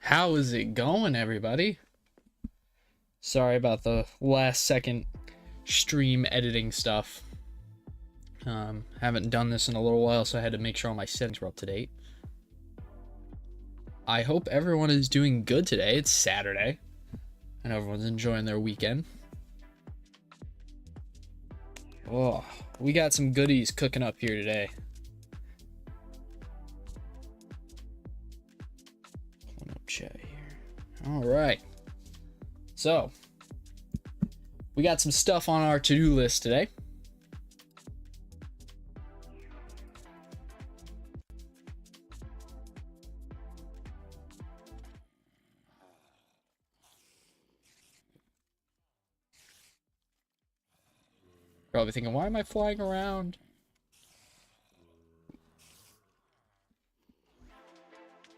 How is it going, everybody? Sorry about the last second stream editing stuff. Haven't done this in a little while, so I had to make sure all my settings were up to date. I hope everyone is doing good today. It's Saturday, and everyone's enjoying their weekend. Oh, we got some goodies cooking up here today. Pulling up chat here. All right. So, we got some stuff on our to-do list today. Probably thinking, why am I flying around?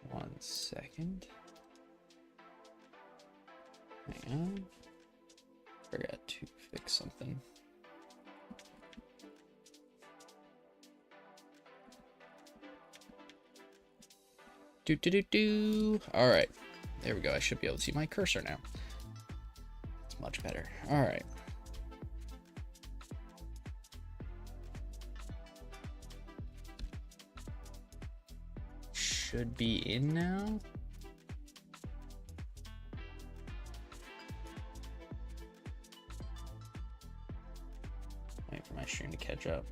One second. Hang on. Forgot to fix something. All right, there we go. I should be able to see my cursor now. It's much better. All right. Should be in now. Wait for my stream to catch up.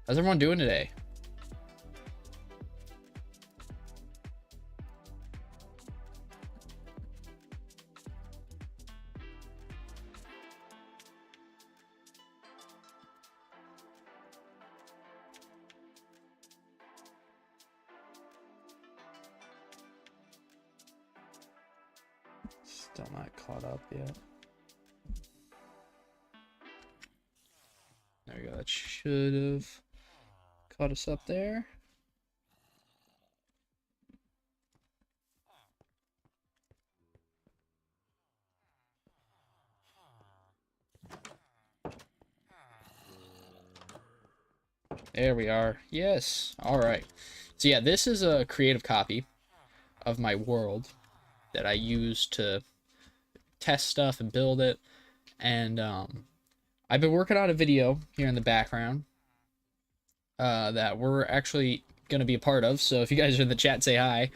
How's everyone doing today? Still not caught up yet. There we go. That should have caught us up there. There we are. Yes. All right. So yeah, this is a creative copy of my world that I use to test stuff and build it. And I've been working on a video here in the background that we're actually going to be a part of. So if you guys are in the chat, say hi.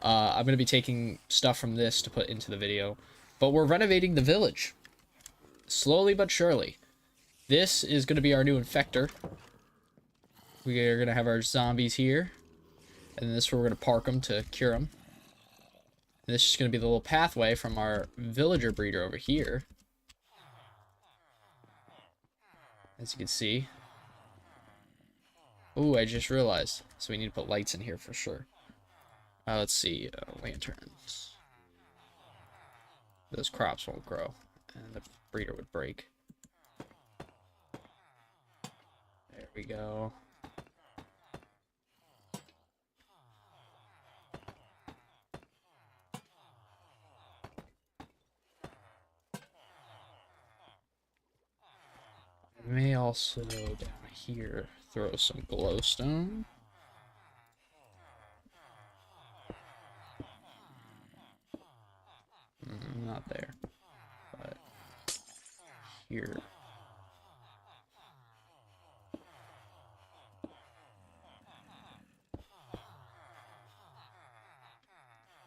I'm going to be taking stuff from this to put into the video. But we're renovating the village. Slowly but surely. This is going to be our new infector. We are going to have our zombies here. And this is where we're going to park them to cure them. And this is going to be the little pathway from our villager breeder over here. As you can see. Oh, I just realized. So we need to put lights in here for sure. Let's see. Lanterns. Those crops won't grow. And the breeder would break. There we go. I may also down here throw some glowstone. Not there, but here.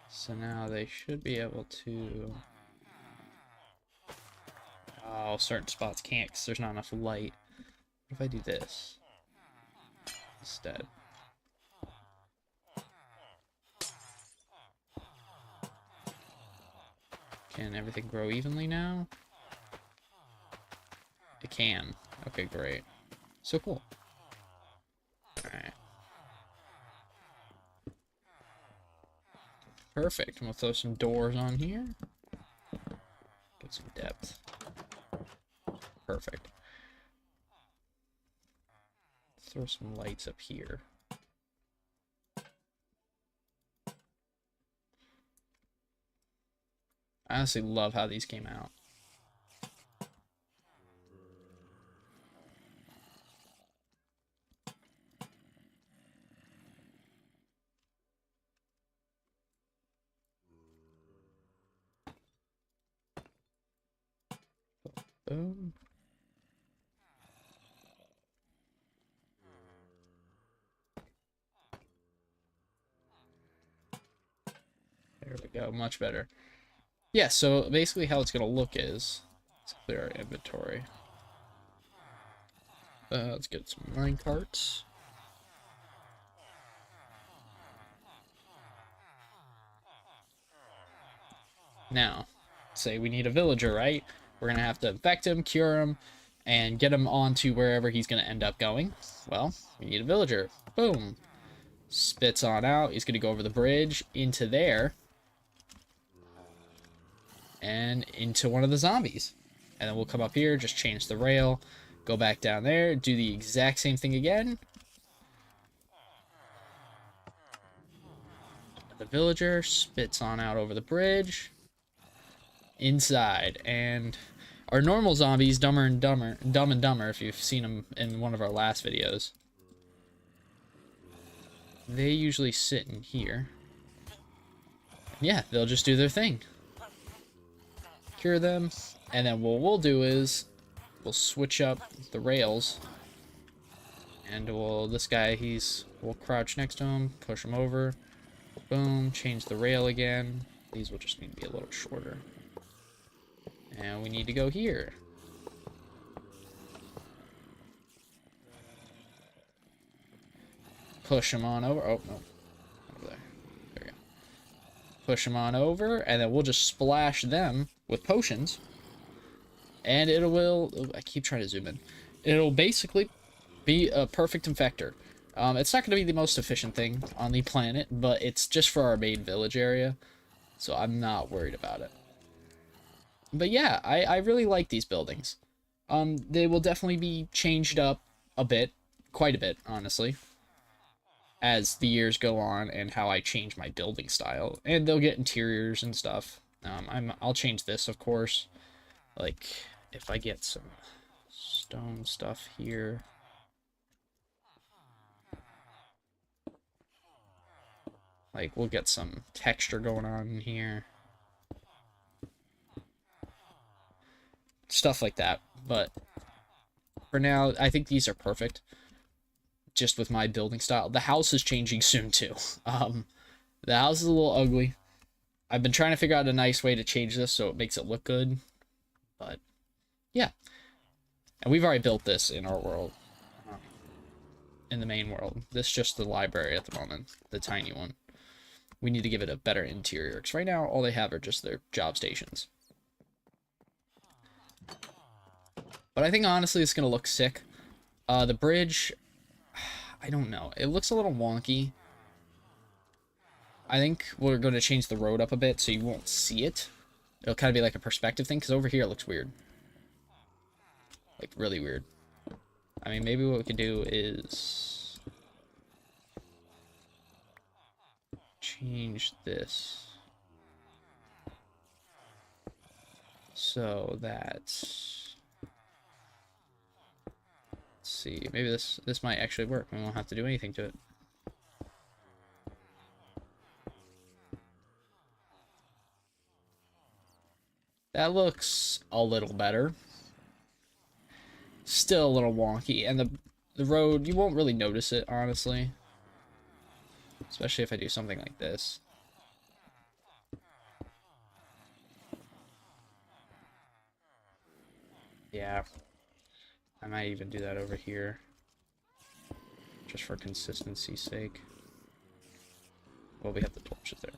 So now they should be able to... Oh, certain spots can't because there's not enough light. What if I do this instead? Can everything grow evenly now? It can. Okay, great. So cool. Alright. Perfect. And we'll throw some doors on here. Get some depth. Perfect. Throw some lights up here. I honestly love how these came out. Boom. There we go, much better. Yeah, so basically how it's going to look is, let's clear our inventory. Let's get some mine carts. Now, say we need a villager, right? We're going to have to infect him, cure him, and get him onto wherever he's going to end up going. Well, we need a villager. Boom. Spits on out. He's going to go over the bridge into there. And into one of the zombies. And then we'll come up here, just change the rail, go back down there, do the exact same thing again. The villager spits on out over the bridge. Inside. And our normal zombies, Dumb and Dumber, if you've seen them in one of our last videos, they usually sit in here. Yeah, they'll just do their thing. Cure them, and then what we'll do is we'll switch up the rails, and this guy, we'll crouch next to him, push him over, boom, change the rail again. These will just need to be a little shorter. And we need to go here. Push him on over. Oh, no. Over there. There we go. Push him on over, and then we'll just splash them with potions. And I keep trying to zoom in. It'll basically be a perfect infector. It's not going to be the most efficient thing on the planet, but it's just for our main village area. So I'm not worried about it. But yeah, I really like these buildings. They will definitely be changed up a bit. Quite a bit, honestly, as the years go on and how I change my building style. And they'll get interiors and stuff. I'll change this, of course. Like, if I get some stone stuff here. Like, we'll get some texture going on in here. Stuff like that. But for now, I think these are perfect. Just with my building style. The house is changing soon, too. The house is a little ugly. I've been trying to figure out a nice way to change this so it makes it look good. But, yeah. And we've already built this in our world. In the main world. This is just the library at the moment. The tiny one. We need to give it a better interior. Because right now, all they have are just their job stations. But I think, honestly, it's going to look sick. The bridge, I don't know. It looks a little wonky. I think we're going to change the road up a bit so you won't see it. It'll kind of be like a perspective thing, because over here it looks weird. Like, really weird. I mean, maybe what we could do is change this so that, let's see, maybe this might actually work. We won't have to do anything to it. That looks a little better. Still a little wonky, and the road, you won't really notice it, honestly. Especially if I do something like this. Yeah. I might even do that over here. Just for consistency's sake. Well, we have the torches there.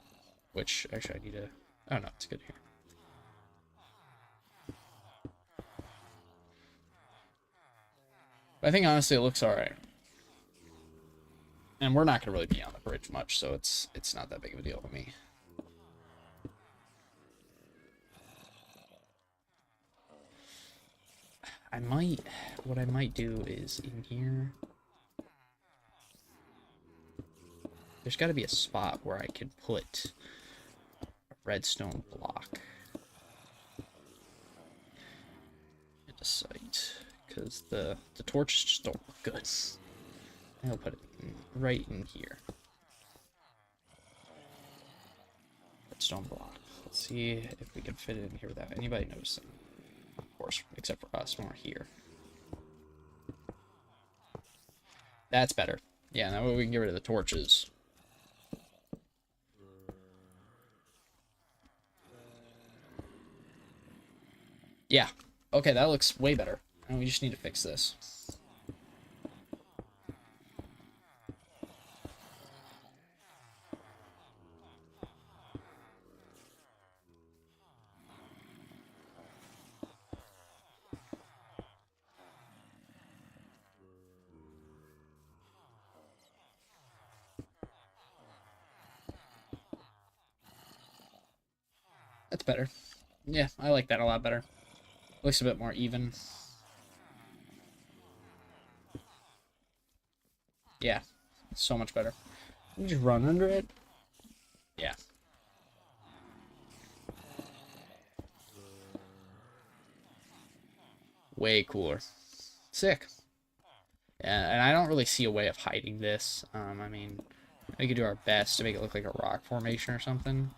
Which, actually, I need to... Oh, no, it's good here. But I think, honestly, it looks alright. And we're not going to really be on the bridge much, so it's not that big of a deal to me. What I might do is in here, there's got to be a spot where I can put a redstone block in a site, because the torches just don't look good. I'll put it right in here. Redstone block. Let's see if we can fit it in here without anybody noticing. course, except for us when we're here. That's better. Yeah, that way we can get rid of the torches. Yeah. Okay, that looks way better. And we just need to fix this. That's better. Yeah, I like that a lot better. Looks a bit more even. Yeah, so much better. You just run under it. Yeah. Way cooler. Sick. Yeah, and I don't really see a way of hiding this. I mean, we could do our best to make it look like a rock formation or something.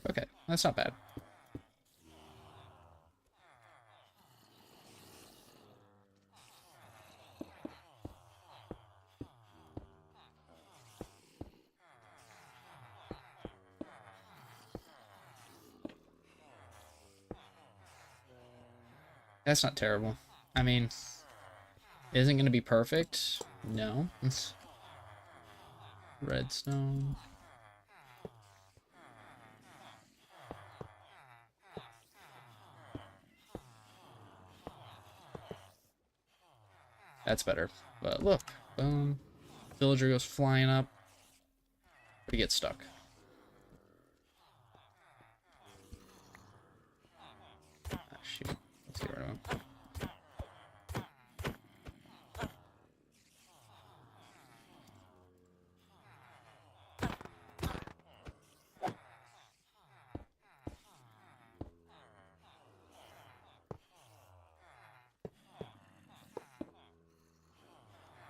Okay, that's not bad. That's not terrible. I mean, isn't going to be perfect? No. Redstone. That's better. But look, boom. Villager goes flying up. But he gets stuck. Ah, shoot. Let's get rid of him.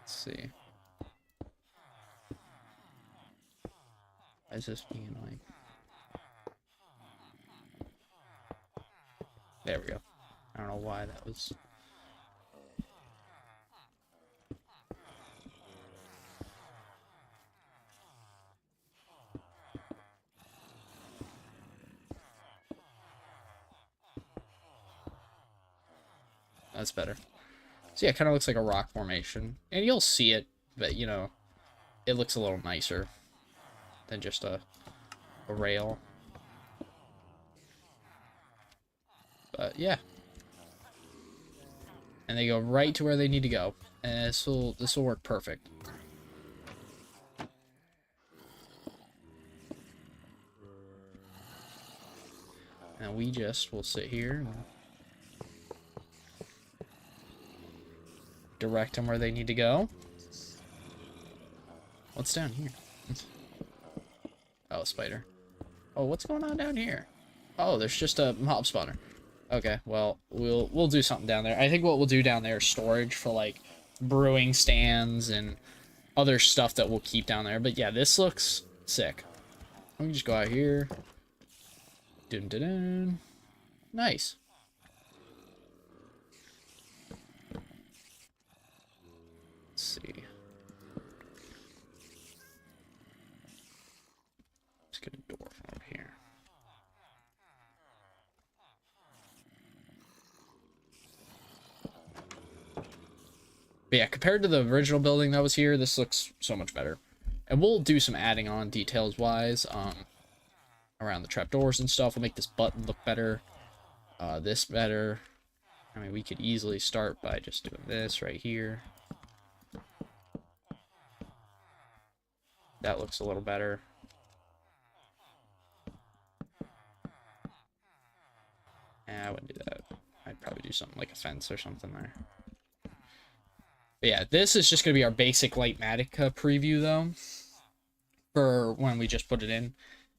Let's see. Why is this being like... There we go. I don't know why that was... That's better. So yeah, it kind of looks like a rock formation. And you'll see it, but you know, it looks a little nicer than just a rail. But yeah. And they go right to where they need to go. And this will work perfect. And we just will sit here and direct them where they need to go. What's down here? Oh, a spider. Oh, what's going on down here? Oh, there's just a mob spawner. Okay, well, we'll do something down there. I think what we'll do down there is storage for, like, brewing stands and other stuff that we'll keep down there. But yeah, this looks sick. Let me just go out here. Dun dun dun. Nice. Let's see. Let's get a door from over here. But yeah, compared to the original building that was here, this looks so much better. And we'll do some adding on details-wise. around the trapdoors and stuff. We'll make this button look better. This better. I mean, we could easily start by just doing this right here. That looks a little better. I wouldn't do that. I'd probably do something like a fence or something there. But yeah, this is just going to be our basic Lightmatica preview, though, for when we just put it in.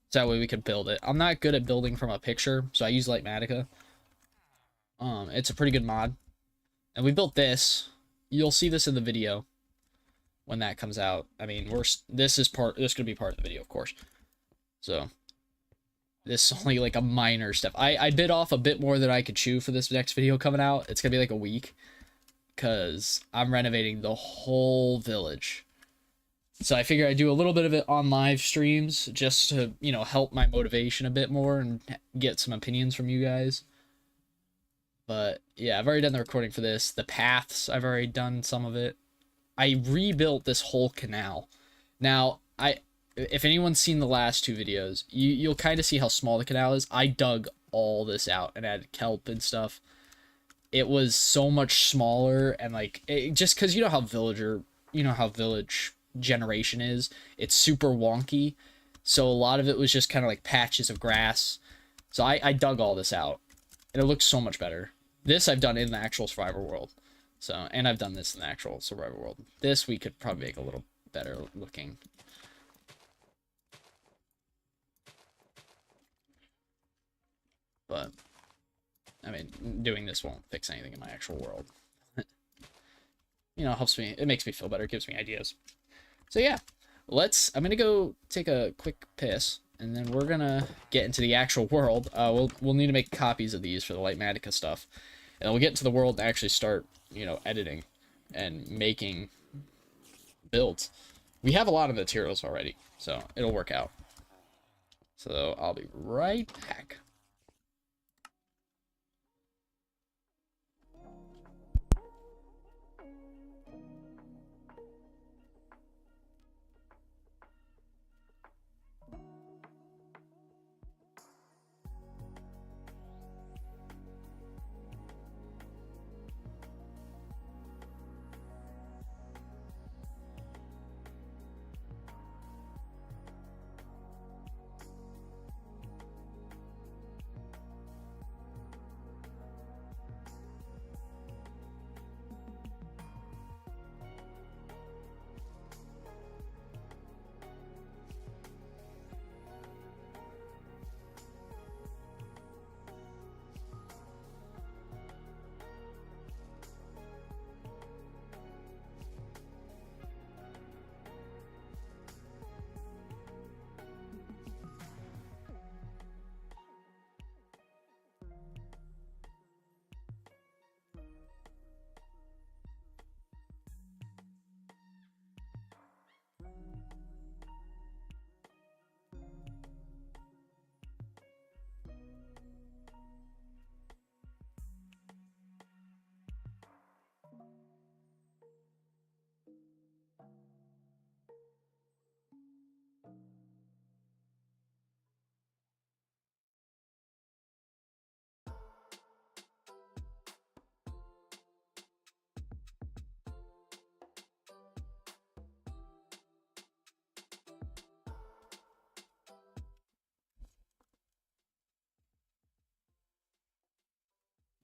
So that way we can build it. I'm not good at building from a picture, so I use Lightmatica. It's a pretty good mod. And we built this. You'll see this in the video when that comes out. I mean, this is going to be part of the video, of course. So this is only like a minor step. I bit off a bit more than I could chew for this next video coming out. It's going to be like a week because I'm renovating the whole village. So I figure I'd do a little bit of it on live streams just to, you know, help my motivation a bit more and get some opinions from you guys. But yeah, I've already done the recording for this. The paths, I've already done some of it. I rebuilt this whole canal. Now, if anyone's seen the last two videos, you'll kind of see how small the canal is. I dug all this out and added kelp and stuff. It was so much smaller, and like just because you know how village generation is, it's super wonky. So a lot of it was just kind of like patches of grass. So I dug all this out, and it looks so much better. This I've done in the actual survivor world. So, and I've done this in the actual survivor world. This we could probably make a little better looking. But, I mean, doing this won't fix anything in my actual world. You know, it helps me, it makes me feel better, it gives me ideas. So yeah, I'm gonna go take a quick piss, and then we're gonna get into the actual world. We'll need to make copies of these for the Lightmatica stuff. And we'll get into the world and actually start, you know, editing and making builds. We have a lot of materials already, so it'll work out. So I'll be right back.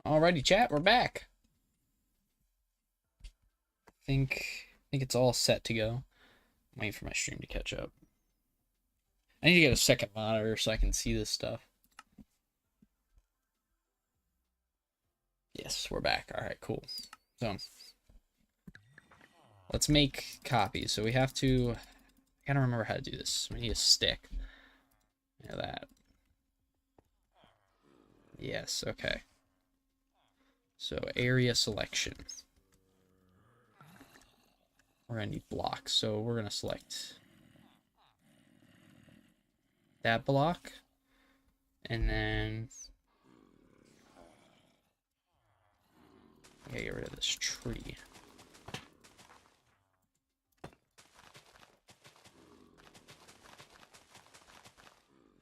Alrighty, chat, we're back. I think it's all set to go. I'm waiting for my stream to catch up. I need to get a second monitor so I can see this stuff. Yes, we're back. Alright, cool. So, let's make copies. So we have to... I gotta remember how to do this. We need a stick. Yeah, that. Yes, okay. So, area selection. We're gonna need blocks, so we're gonna select that block, and then I gotta get rid of this tree.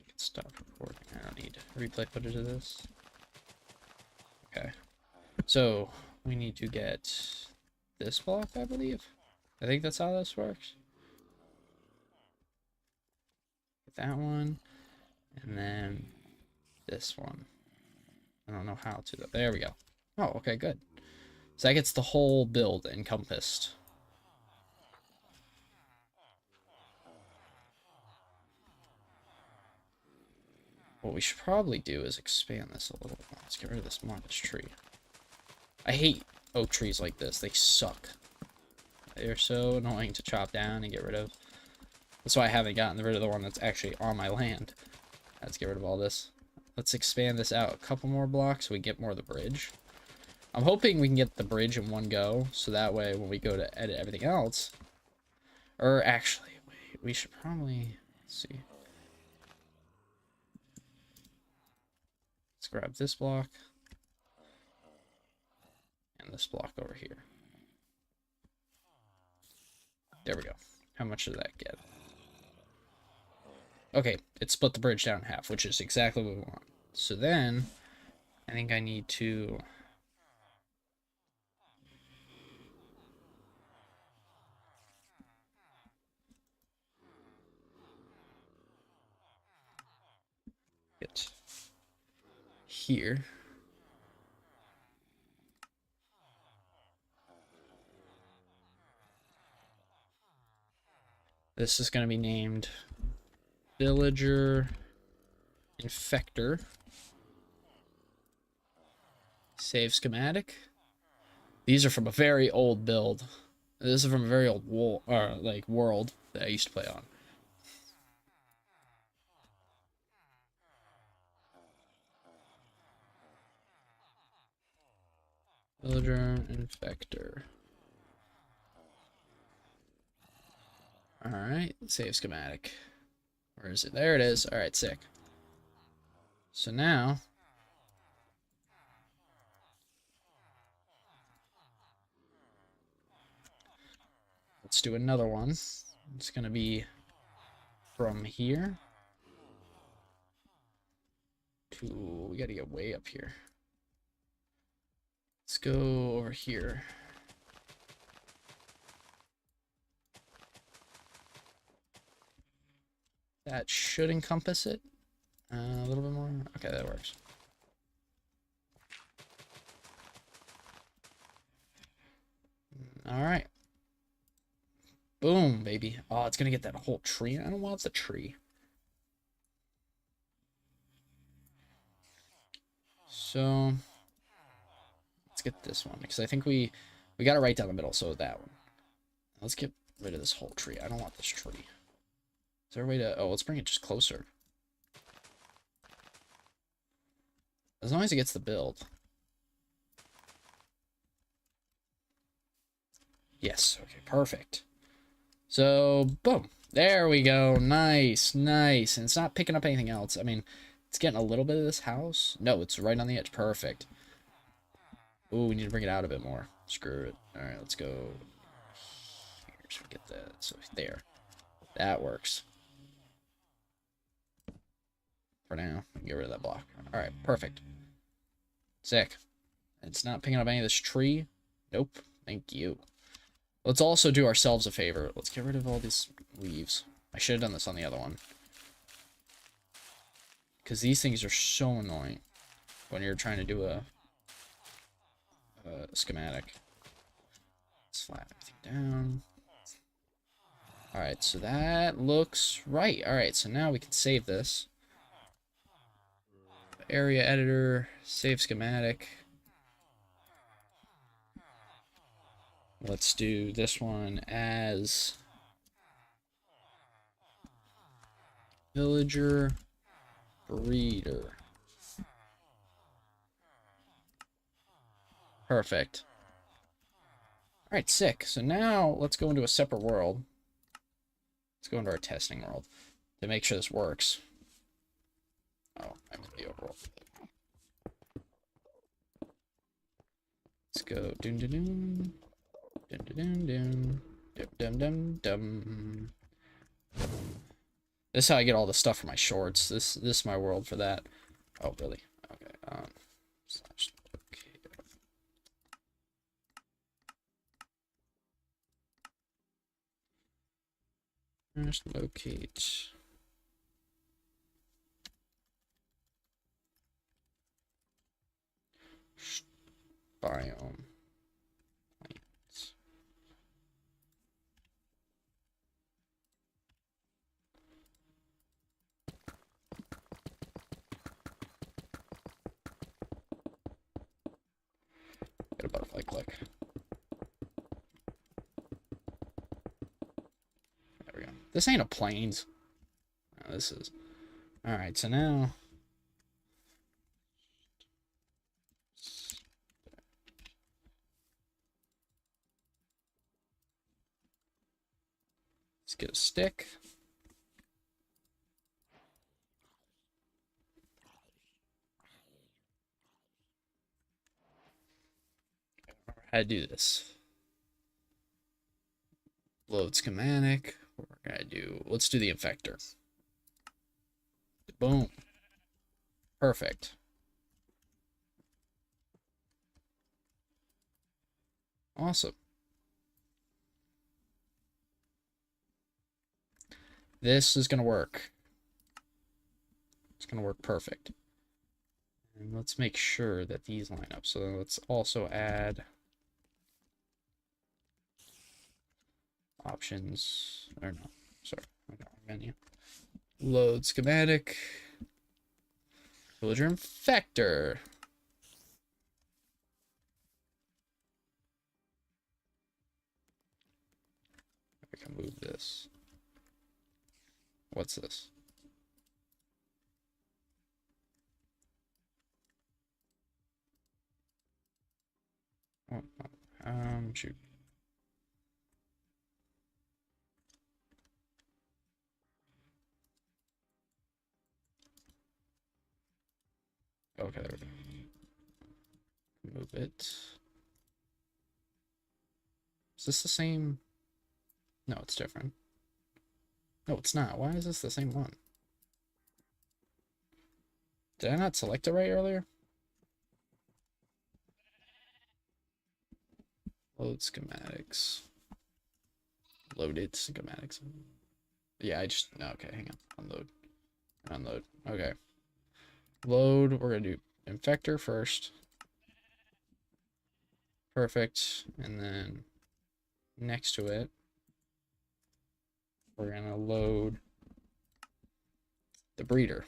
Get Stop recording. I don't need replay footage of this. Okay. So, we need to get this block, I believe. I think that's how this works. Get that one. And then this one. I don't know how to, though. There we go. Oh, okay, good. So that gets the whole build encompassed. What we should probably do is expand this a little bit. Let's get rid of this Marcus tree. I hate oak trees like this. They suck. They're so annoying to chop down and get rid of. That's why I haven't gotten rid of the one that's actually on my land. Let's get rid of all this. Let's expand this out a couple more blocks so we get more of the bridge. I'm hoping we can get the bridge in one go, so that way when we go to edit everything else... Or actually, wait, we should probably... Let's see. Let's grab this block. And this block over here. There we go. How much does that get? Okay, it split the bridge down in half, which is exactly what we want. So then, I think I need to... get here. This is going to be named Villager Infector. Save schematic. These are from a very old build. This is from a very old world that I used to play on. Villager Infector. Alright, save schematic. Where is it? There it is. Alright, sick. So now... let's do another one. It's going to be from here to... we got to get way up here. Let's go over here. That should encompass it. A little bit more. Okay, that works. All right. Boom, baby. Oh, it's gonna get that whole tree. I don't want the tree. So let's get this one because I think we got it right down the middle. So that one. Let's get rid of this whole tree. I don't want this tree. Is there a way to... oh, let's bring it just closer. As long as it gets the build. Yes. Okay, perfect. So, boom. There we go. Nice, nice. And it's not picking up anything else. I mean, it's getting a little bit of this house. No, it's right on the edge. Perfect. Ooh, we need to bring it out a bit more. Screw it. All right, let's go here so we get that. So, there. That works. For now, we can get rid of that block. All right, perfect. Sick. It's not picking up any of this tree. Nope. Thank you. Let's also do ourselves a favor. Let's get rid of all these leaves. I should have done this on the other one. Because these things are so annoying when you're trying to do a schematic. Let's flatten everything down. Alright, so that looks right. Alright, so now we can save this. Area editor, save schematic. Let's do this one as villager breeder. Perfect. All right, sick. So now let's go into a separate world. Let's go into our testing world to make sure this works. Oh, I'm in the overworld. Let's go dun dun dun dun dun dun dun dum dum dum. This is how I get all the stuff for my shorts. This is my world for that. Oh, really? Okay. Slash locate. Slash locate. Biome. Get a butterfly click. There we go. This ain't a plains. No, this is. Alright, so now. Let's get a stick. How to do this? Load schematic. What we're gonna do? Let's do the infector. Boom. Perfect. Awesome. This is gonna work. It's gonna work perfect. And let's make sure that these line up. So let's also add options. Or no, sorry, menu. Load schematic. Villager infector. I can move this. What's this? Oh, shoot. Okay, there we go. Move it. Is this the same? No, it's different. No, it's not. Why is this the same one? Did I not select it right earlier? Load schematics. Loaded schematics. Yeah, I just... Okay, hang on. Unload. Unload. Okay. Load. We're going to do infector first. Perfect. And then next to it, we're going to load the breeder.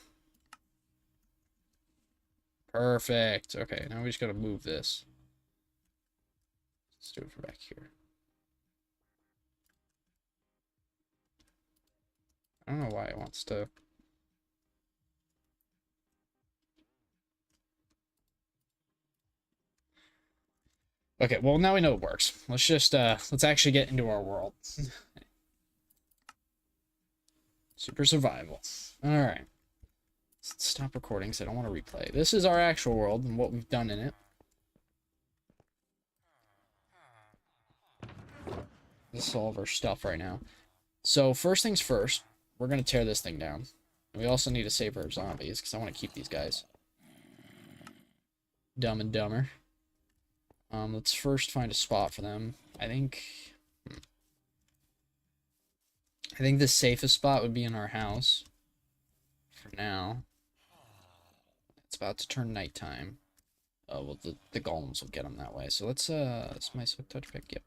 Perfect. Okay, now we just got to move this. Let's do it from back here. I don't know why it wants to. Okay, well, now we know it works. Let's just, let's actually get into our world. Super survival. Alright. Let's stop recording because I don't want to replay. This is our actual world and what we've done in it. This is all of our stuff right now. So, first things first, we're going to tear this thing down. We also need to save our zombies because I want to keep these guys. Dumb and Dumber. Let's first find a spot for them. I think the safest spot would be in our house. For now. It's about to turn nighttime. Oh, well, the golems will get them that way. So let's, it's my swift touch pick. Yep.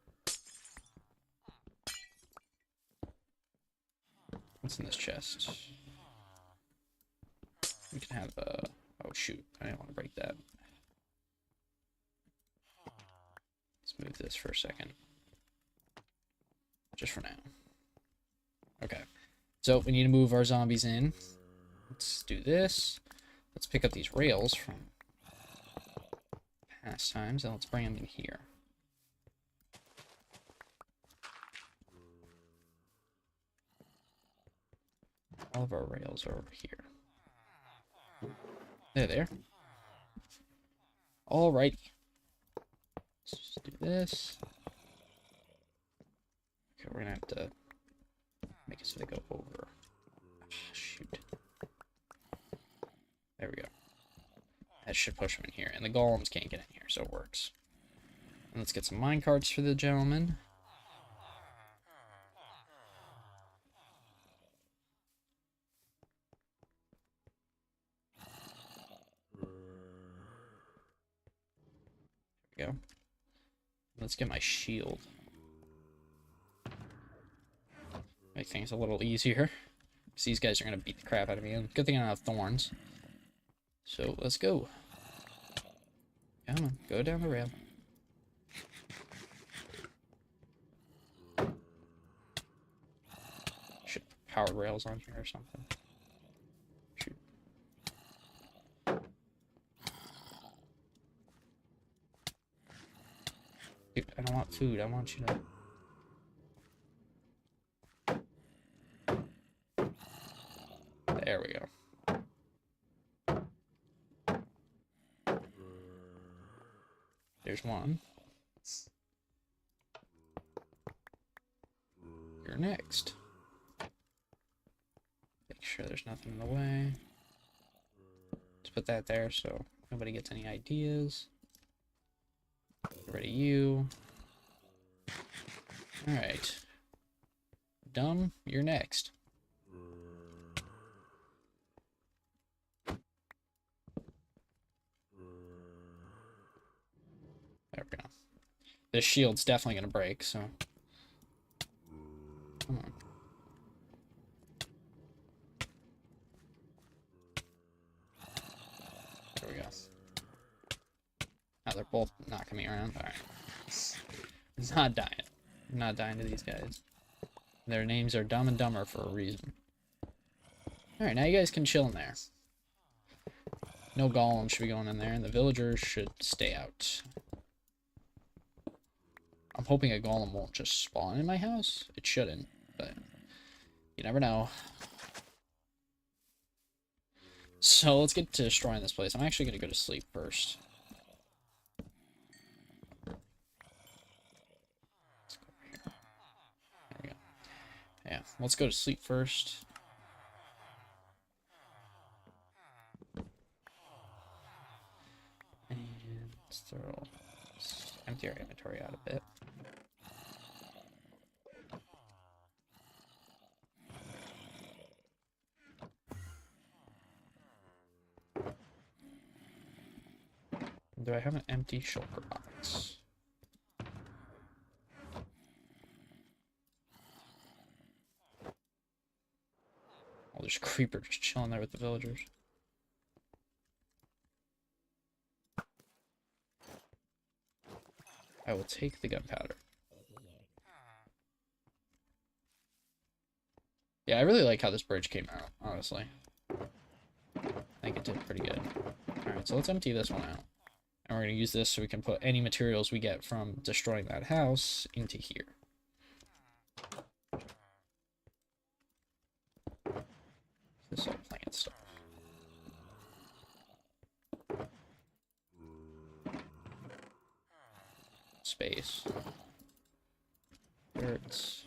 What's in this chest? We can have, oh, shoot. I didn't want to break that. Let's move this for a second. Just for now. Okay. So, we need to move our zombies in. Let's do this. Let's pick up these rails from past times, and let's bring them in here. All of our rails are over here. There. Alrighty. Let's just do this. Okay, we're gonna have to make it so they go over. That should push them in here. And the golems can't get in here, so it works. And let's get some mine carts for the gentleman. There we go. Let's get my shield. Make things a little easier. Because these guys are going to beat the crap out of me. And good thing I don't have thorns. So, let's go. Come on, go down the rail. Should put powered rails on here or something. Shoot. Dude, I don't want food. I want you to... There we go. There's one. You're next. Make sure there's nothing in the way. Let's put that there so nobody gets any ideas. Get rid of you. Alright. Dumb, you're next. There we go. This shield's definitely gonna break, so... Come on. There we go. Now they're both knocking me around. Alright. It's not dying. I'm not dying to these guys. Their names are Dumb and Dumber for a reason. Alright, now you guys can chill in there. No golem should be going in there, and the villagers should stay out. I'm hoping a golem won't just spawn in my house. It shouldn't, but you never know. So let's get to destroying this place. I'm actually going to go to sleep first. Let's go over here. There we go. Yeah, let's go to sleep first. And let's throw... empty our inventory out a bit. Do I have an empty shulker box? Oh, there's a creeper just chilling there with the villagers. I will take the gunpowder. Yeah, I really like how this bridge came out, honestly. I think it did pretty good. Alright, so let's empty this one out. And we're going to use this so we can put any materials we get from destroying that house into here. This is all plant stuff. Space. Dirt.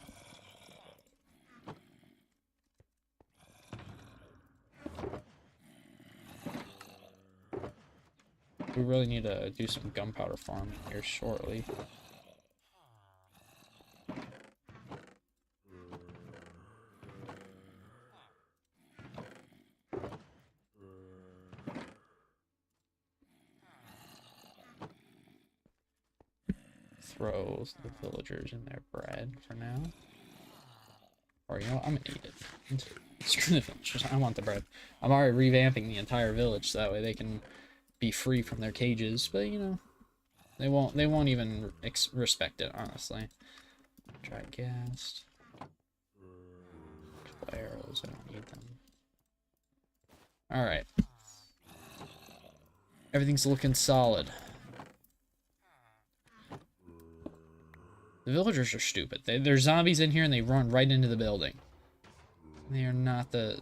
We really need to do some gunpowder farming here shortly. Throw the villagers in their bread for now. Or, you know what? I'm gonna eat it. Screw the villagers. I want the bread. I'm already revamping the entire village so that way they can be free from their cages, but you know, they won't even respect it, honestly. Dry gas. Couple arrows, I don't need them. Alright. Everything's looking solid. The villagers are stupid. There's zombies in here and they run right into the building. They are not the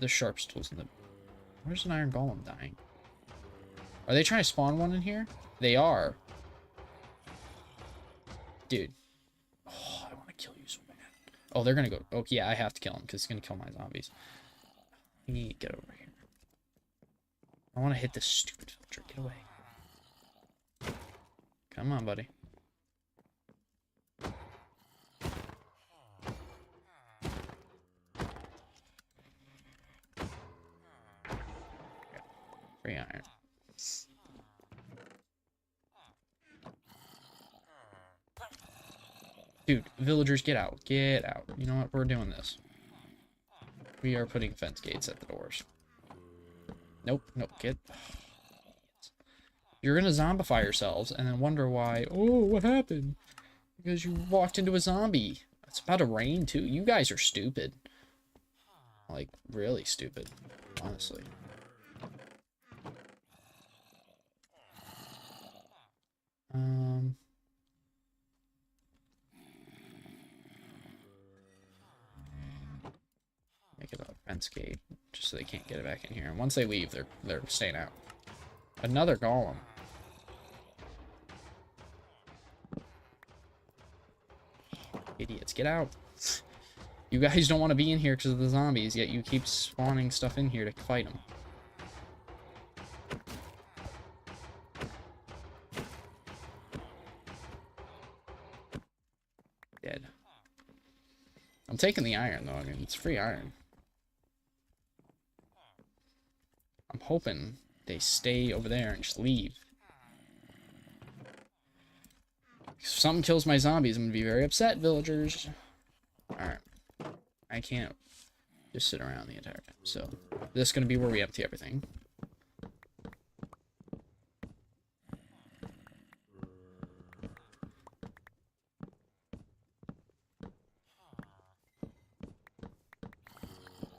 sharpest tools in the... Where's an iron golem dying? Are they trying to spawn one in here? They are. Dude. Oh, I want to kill you so bad. Oh, they're going to go... Oh, yeah, I have to kill him because it's going to kill my zombies. I need to get over here. I want to hit this stupid filter. Get away. Come on, buddy. Free iron. Dude, villagers, get out. Get out. You know what? We're doing this. We are putting fence gates at the doors. Nope, nope, get... You're gonna zombify yourselves and then wonder why, oh, what happened? Because you walked into a zombie. It's about to rain, too. You guys are stupid. Like, really stupid, honestly. Make it a fence gate, just so they can't get it back in here. And once they leave, they're staying out. Another golem. Idiots, get out. You guys don't want to be in here because of the zombies, yet you keep spawning stuff in here to fight them. Dead. I'm taking the iron, though. I mean, it's free iron. I'm hoping they stay over there and just leave. If something kills my zombies, I'm going to be very upset, villagers. Alright. I can't just sit around the entire time. So, this is going to be where we empty everything.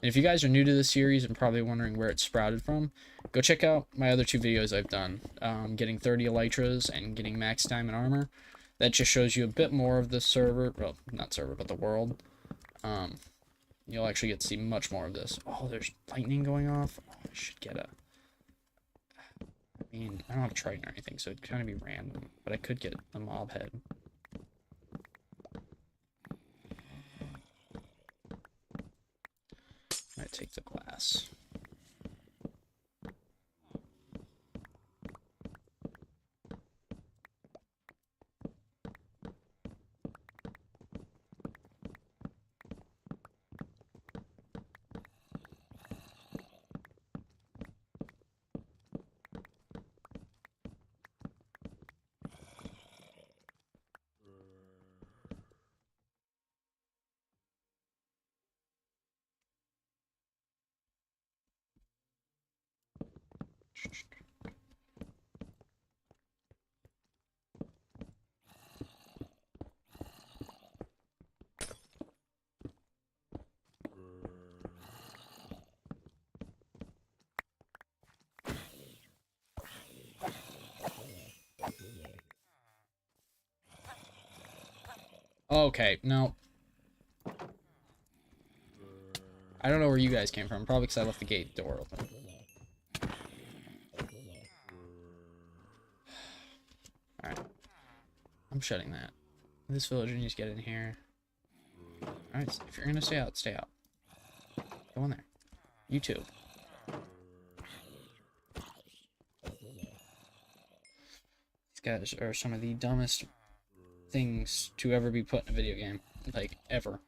And if you guys are new to this series and probably wondering where it sprouted from, go check out my other two videos I've done. Getting 30 elytras and getting max diamond armor. That just shows you a bit more of the server. Well, not server, but the world. You'll actually get to see much more of this. Oh, there's lightning going off. Oh, I should get a... I mean, I don't have a trident or anything, so it'd kind of be random. But I could get a mob head. I take the glass. Okay, no. I don't know where you guys came from. Probably because I left the gate door open. Alright. I'm shutting that. This villager needs to get in here. Alright, if you're gonna stay out, stay out. Go in there. You too. These guys are some of the dumbest things to ever be put in a video game. Like, ever.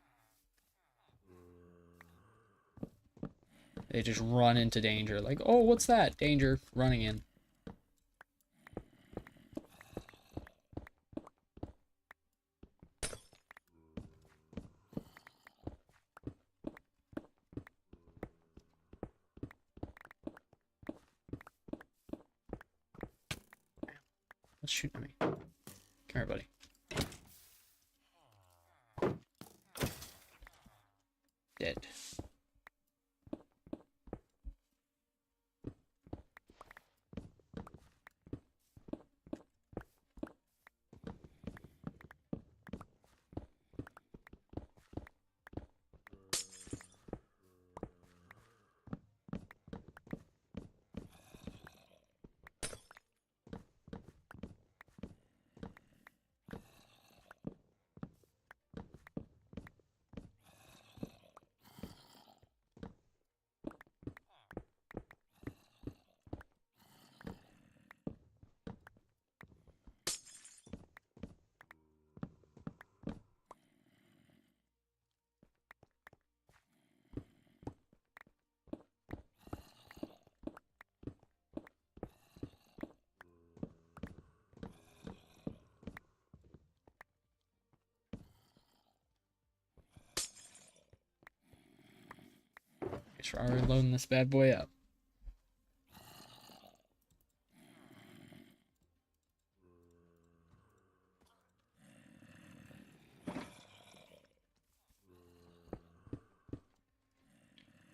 They just run into danger. Like, oh, what's that? Danger. Running in. Let's shoot at me. Come here, buddy. Dead. Thanks for already loading this bad boy up.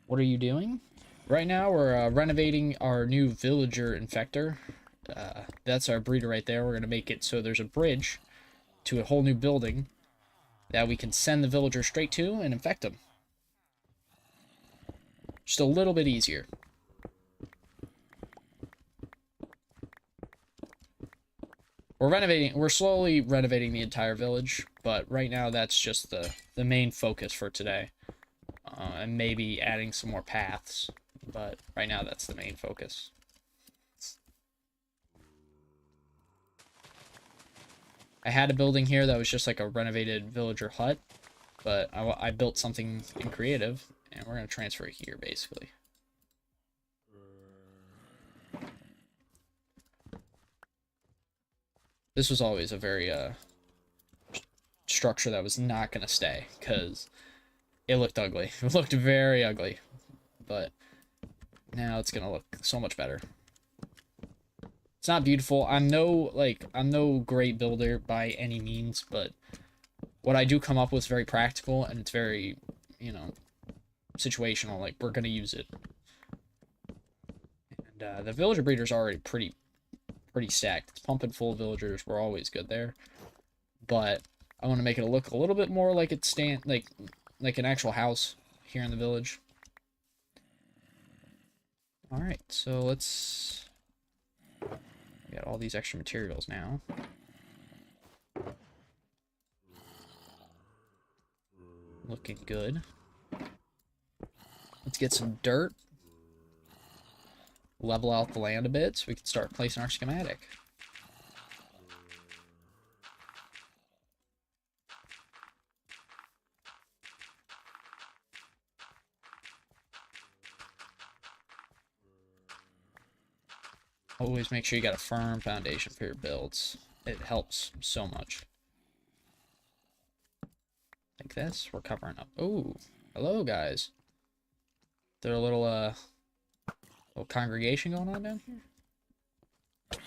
What are you doing? Right now, we're renovating our new villager infector. That's our breeder right there. We're going to make it so there's a bridge to a whole new building that we can send the villager straight to and infect them. Just a little bit easier. We're slowly renovating the entire village, but right now that's just the main focus for today. And maybe adding some more paths, but right now that's the main focus. I had a building here that was just like a renovated villager hut, but I built something in creative, and we're going to transfer it here, basically. This was always a very structure that was not going to stay, because it looked ugly. It looked very ugly, but now it's going to look so much better. It's not beautiful. I'm no great builder by any means, but what I do come up with is very practical, and it's very, you know, situational. Like, we're going to use it. And the villager breeder's already pretty stacked. It's pumping full of villagers. We're always good there. But I want to make it look a little bit more like it's like an actual house here in the village. Alright, so let's... We got all these extra materials now. Looking good. Let's get some dirt. Level out the land a bit so we can start placing our schematic. Always make sure you got a firm foundation for your builds. It helps so much. Like this, we're covering up. Oh, hello guys. There a little congregation going on down here? What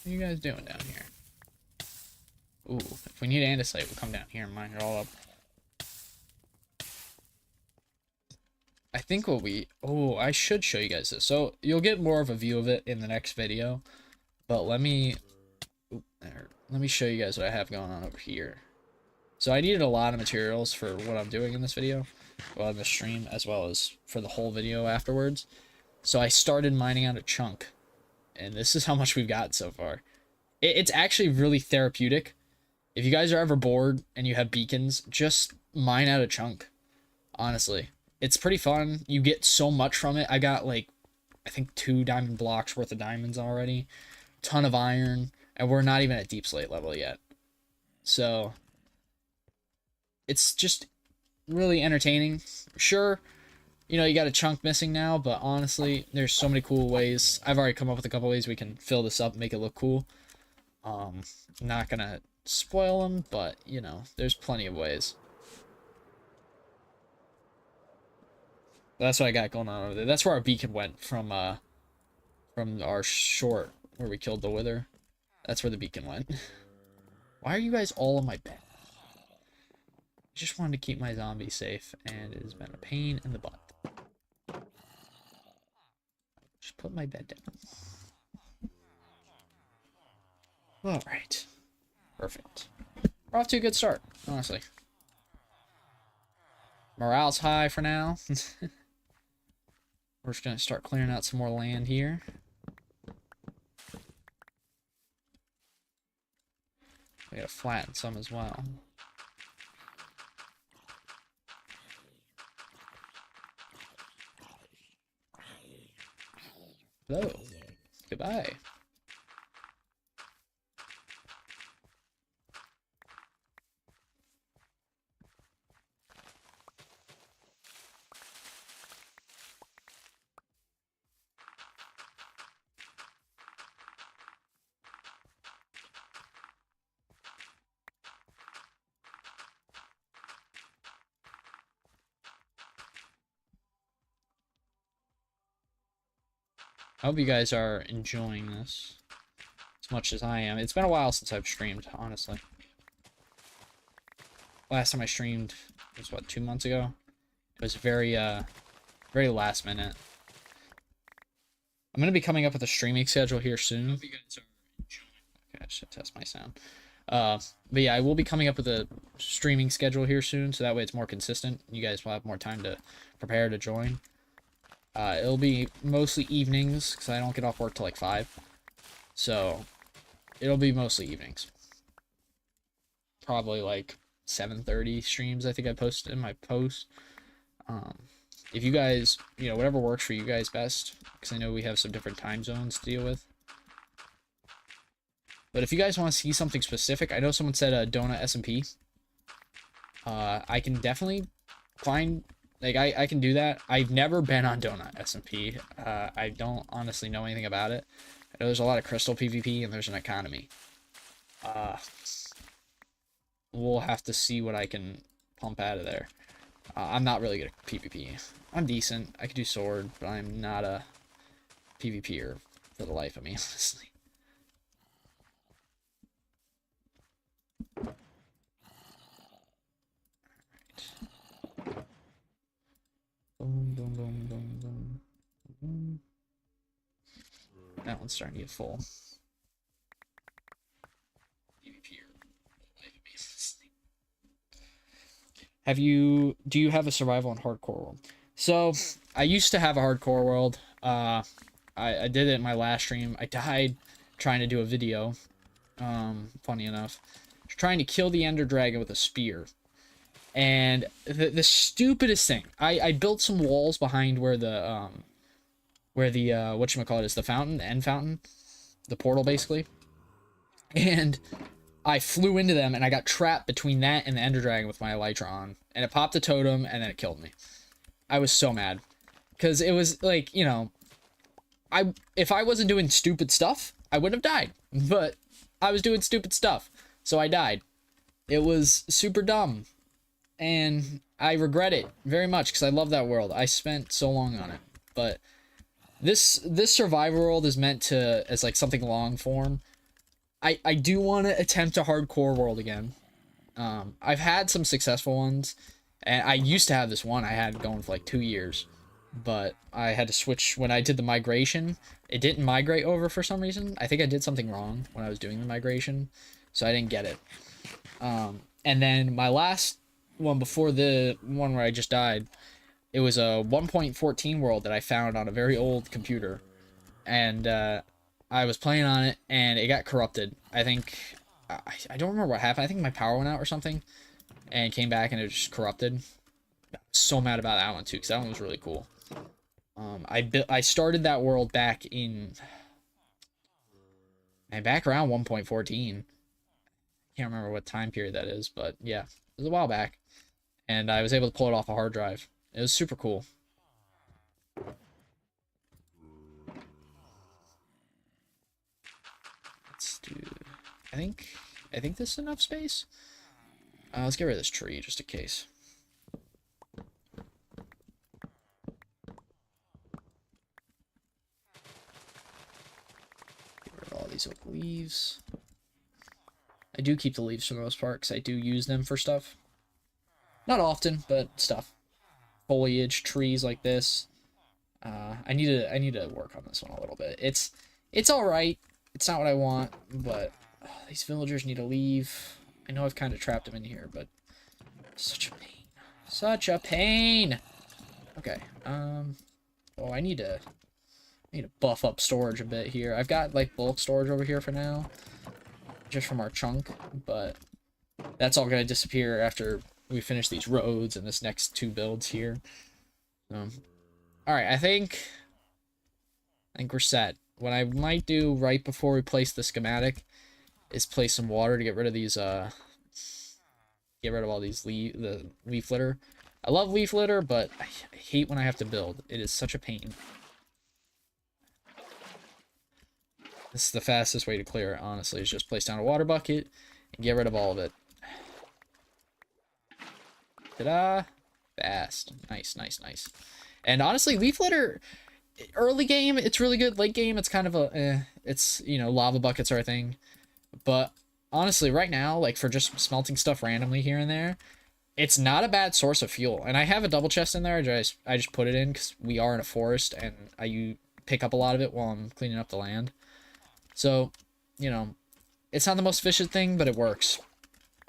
are you guys doing down here? Ooh, if we need andesite, we'll come down here and mine it all up. I think what we... Oh, I should show you guys this. So, you'll get more of a view of it in the next video. But let me... Let me show you guys what I have going on over here. So, I needed a lot of materials for what I'm doing in this video. Well, in the stream, as well as for the whole video afterwards. So, I started mining out a chunk. And this is how much we've got so far. It's actually really therapeutic. If you guys are ever bored and you have beacons, just mine out a chunk. Honestly. It's pretty fun. You get so much from it. I got like, I think 2 diamond blocks worth of diamonds already. Ton of iron. And we're not even at deep slate level yet. So, it's just really entertaining. Sure, you know, you got a chunk missing now, but honestly, there's so many cool ways. I've already come up with a couple ways we can fill this up and make it look cool. Not gonna spoil them, but, you know, there's plenty of ways. That's what I got going on over there. That's where our beacon went from our short where we killed the wither. That's where the beacon went. Why are you guys all on my bed? I just wanted to keep my zombie safe, and it has been a pain in the butt. Just put my bed down. Alright. Perfect. We're off to a good start, honestly. Morale's high for now. We're just going to start clearing out some more land here. We gotta flatten some as well. Hello. Goodbye. I hope you guys are enjoying this as much as I am. It's been a while since I've streamed, honestly. Last time I streamed was, what, 2 months ago? It was very last minute. I'm going to be coming up with a streaming schedule here soon. I hope you guys are enjoying. Okay, I should test my sound. But yeah, I will be coming up with a streaming schedule here soon, so that way it's more consistent. You guys will have more time to prepare to join. It'll be mostly evenings, because I don't get off work till like 5. So, it'll be mostly evenings. Probably like 7:30 streams, I think I posted in my post. If you guys, you know, whatever works for you guys best, because I know we have some different time zones to deal with. But if you guys want to see something specific, I know someone said Donut SMP. I can definitely find, like, I can do that. I've never been on Donut SMP. I don't honestly know anything about it. I know there's a lot of crystal PvP and there's an economy. We'll have to see what I can pump out of there. I'm not really good at PvP. I'm decent. I can do sword, but I'm not a PvPer for the life of me, honestly. Boom, boom, boom, boom, boom, boom. That one's starting to get full. Do you have a survival and hardcore world? So, I used to have a hardcore world. I did it in my last stream. I died trying to do a video. Funny enough. Trying to kill the Ender Dragon with a spear. And the stupidest thing, I built some walls behind where the whatchamacallit is, the fountain, the end fountain, the portal basically. And I flew into them and I got trapped between that and the Ender Dragon with my Elytra on. And it popped a totem and then it killed me. I was so mad. Because it was like, you know, if I wasn't doing stupid stuff, I wouldn't have died. But I was doing stupid stuff. So I died. It was super dumb. And I regret it very much because I love that world. I spent so long on it. But this survivor world is meant to, as like something long form. I do want to attempt a hardcore world again. I've had some successful ones. And I used to have this one I had going for like 2 years. But I had to switch when I did the migration. It didn't migrate over for some reason. I think I did something wrong when I was doing the migration. So I didn't get it. And then my last one before the one where I just died, it was a 1.14 world that I found on a very old computer. And I was playing on it and it got corrupted. I think, I don't remember what happened. I think my power went out or something. And came back and it was just corrupted. So mad about that one too, because that one was really cool. I started that world back in, and back around 1.14. Can't remember what time period that is, but yeah, it was a while back, and I was able to pull it off a hard drive. It was super cool. Let's do. I think this is enough space. Let's get rid of this tree just in case. All these oak leaves. I do keep the leaves for the most part because I do use them for stuff. Not often, but stuff. Foliage, trees like this. I need to work on this one a little bit. It's all right. It's not what I want, but these villagers need to leave. I know I've kind of trapped them in here, but such a pain. Such a pain. Okay. Oh, I need to buff up storage a bit here. I've got like bulk storage over here for now, just from our chunk, but that's all gonna disappear after we finish these roads and this next 2 builds here. All right, I think we're set. What I might do right before we place the schematic is place some water to get rid of these get rid of all these the leaf litter. I love leaf litter, but I hate when I have to build. It is such a pain. This is the fastest way to clear it, honestly, is just place down a water bucket and get rid of all of it. Ta-da! Fast. Nice, nice, nice. And honestly, leaf litter, early game, it's really good. Late game, it's kind of it's, you know, lava buckets are a thing. But honestly, right now, like for just smelting stuff randomly here and there, it's not a bad source of fuel. And I have a double chest in there. I just put it in because we are in a forest and you pick up a lot of it while I'm cleaning up the land. So, you know, it's not the most efficient thing, but it works.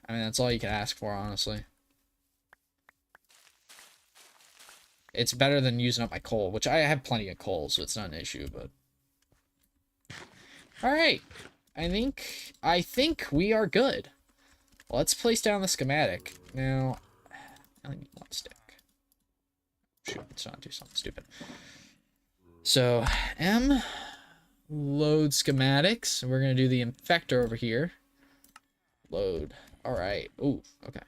I mean, that's all you can ask for, honestly. It's better than using up my coal, which I have plenty of coal, so it's not an issue, but... Alright. I think we are good. Let's place down the schematic. Now, I only need one stick. Shoot, let's not do something stupid. So, M, load schematics. We're going to do the infector over here. Load. Alright. Ooh, okay.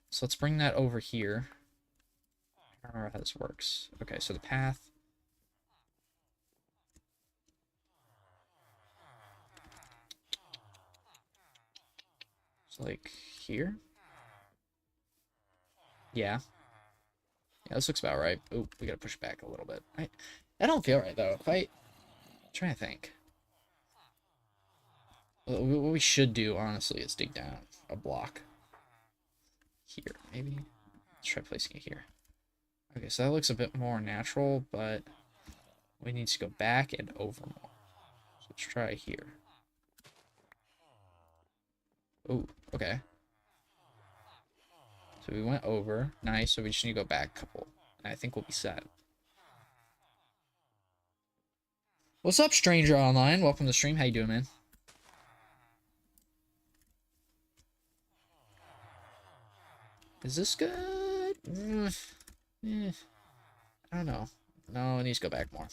So let's bring that over here. I don't remember how this works. Okay, so the path. It's like here. Yeah. Yeah, this looks about right. Ooh, we gotta push back a little bit. I don't feel right though. I'm trying to think. What we should do, honestly, is dig down a block. Here, maybe. Let's try placing it here. Okay, so that looks a bit more natural, but we need to go back and over more. So let's try here. Oh, okay. So we went over. Nice, so we just need to go back a couple. And I think we'll be set. What's up, stranger online? Welcome to the stream. How you doing, man? Is this good? I don't know. No, it needs to go back more.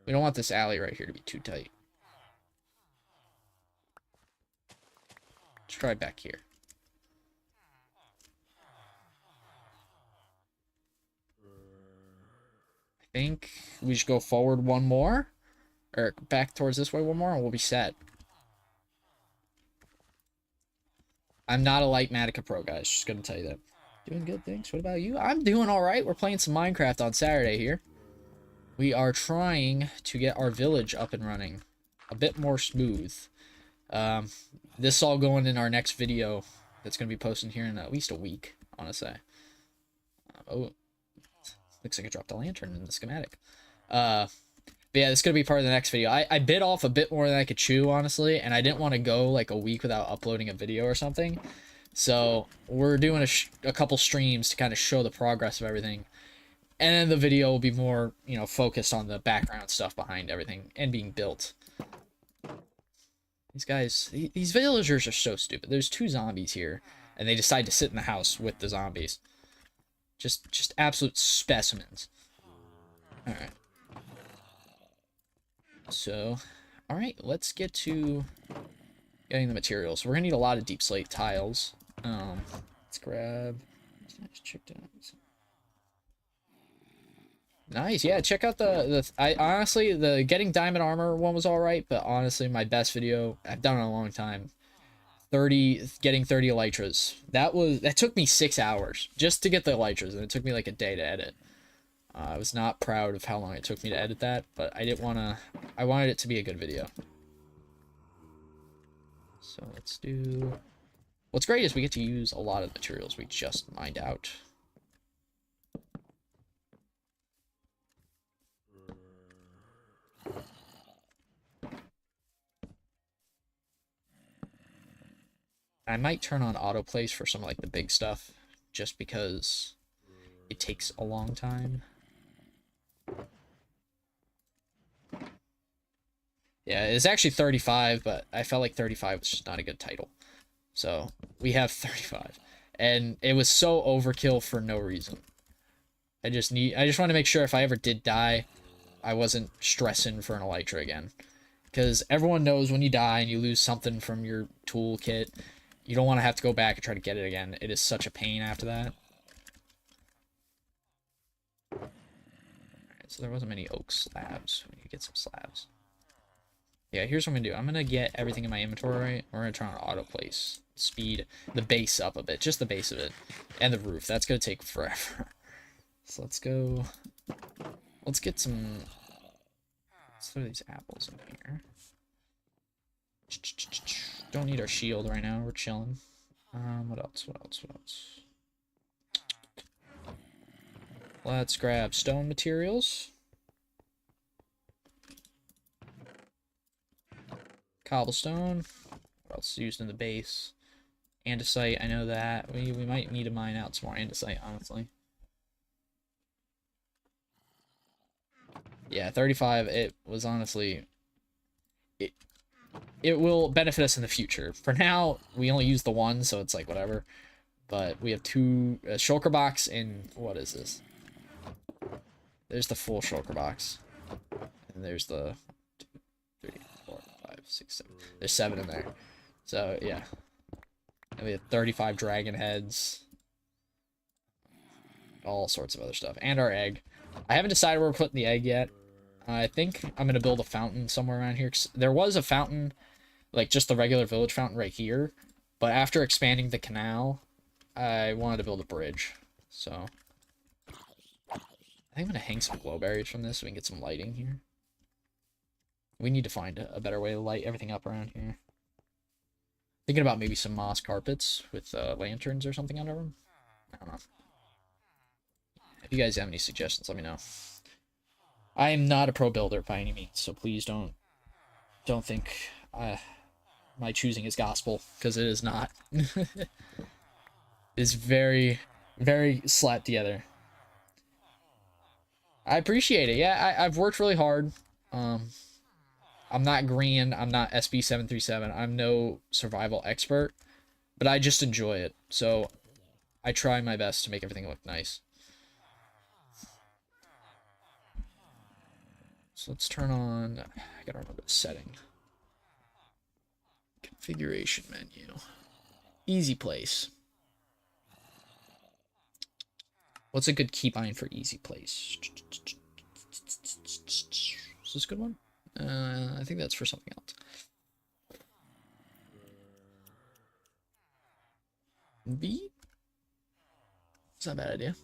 We don't want this alley right here to be too tight. Let's try back here. I think we should go forward one more. Or back towards this way one more, and we'll be set. I'm not a Lightmatica pro, guys. Just gonna tell you that. Doing good, thanks. What about you? I'm doing alright. We're playing some Minecraft on Saturday here. We are trying to get our village up and running a bit more smooth. This is all going in our next video that's going to be posted here in at least a week, I want to say. Oh, looks like I dropped a lantern in the schematic. But yeah, this is going to be part of the next video. I bit off a bit more than I could chew, honestly, and I didn't want to go like a week without uploading a video or something. So we're doing a couple streams to kind of show the progress of everything. And then the video will be more, you know, focused on the background stuff behind everything and being built. These guys, these villagers are so stupid. There's 2 zombies here, and they decide to sit in the house with the zombies. Just absolute specimens. Alright. So, alright, let's get to getting the materials. We're gonna need a lot of deep slate tiles. Let's grab... Let's check down. Nice, yeah, check out I honestly, the getting diamond armor one was alright, but honestly, my best video I've done in a long time. Getting 30 elytras. That took me 6 hours just to get the elytras, and it took me like a day to edit. I was not proud of how long it took me to edit that, but I wanted it to be a good video. So let's do... What's great is we get to use a lot of the materials we just mined out. I might turn on autoplays for some of like the big stuff, just because it takes a long time. Yeah, it's actually 35, but I felt like 35 was just not a good title. So we have 35, and it was so overkill for no reason. I just want to make sure if I ever did die, I wasn't stressing for an elytra again, because everyone knows when you die and you lose something from your toolkit, you don't want to have to go back and try to get it again. It is such a pain after that. Alright, so there wasn't many oak slabs. We need to get some slabs. Yeah, here's what I'm going to do. I'm going to get everything in my inventory. We're going to turn on autoplace. Speed the base up a bit. Just the base of it. And the roof. That's going to take forever. So let's go. Let's get some. Let's throw these apples in here. Don't need our shield right now. We're chilling. What else? What else? What else? Let's grab stone materials. Cobblestone. What else is used in the base? Andesite, I know that. We might need to mine out some more andesite, honestly. Yeah, 35, it was honestly... It will benefit us in the future. For now, we only use the one, so it's like whatever. But we have two... shulker box and... What is this? There's the full shulker box. And there's the... 2, 3, 4, 5, 6, 7. There's 7 in there. So, yeah. And we have 35 dragon heads. All sorts of other stuff. And our egg. I haven't decided where we're putting the egg yet. I think I'm going to build a fountain somewhere around here. There was a fountain, like just the regular village fountain right here. But after expanding the canal, I wanted to build a bridge. So I think I'm going to hang some glowberries from this so we can get some lighting here. We need to find a better way to light everything up around here. Thinking about maybe some moss carpets with lanterns or something under them. I don't know. If you guys have any suggestions, let me know. I am not a pro builder by any means, so please don't think my choosing is gospel, because it is not. It's very, very slapped together. I appreciate it. Yeah, I've worked really hard. I'm not green. I'm not SB737. I'm no survival expert, but I just enjoy it. So I try my best to make everything look nice. So let's turn on, I gotta remember the setting. Configuration menu. Easy place. What's a good keybind for easy place? Is this a good one? I think that's for something else. B? It's not a bad idea.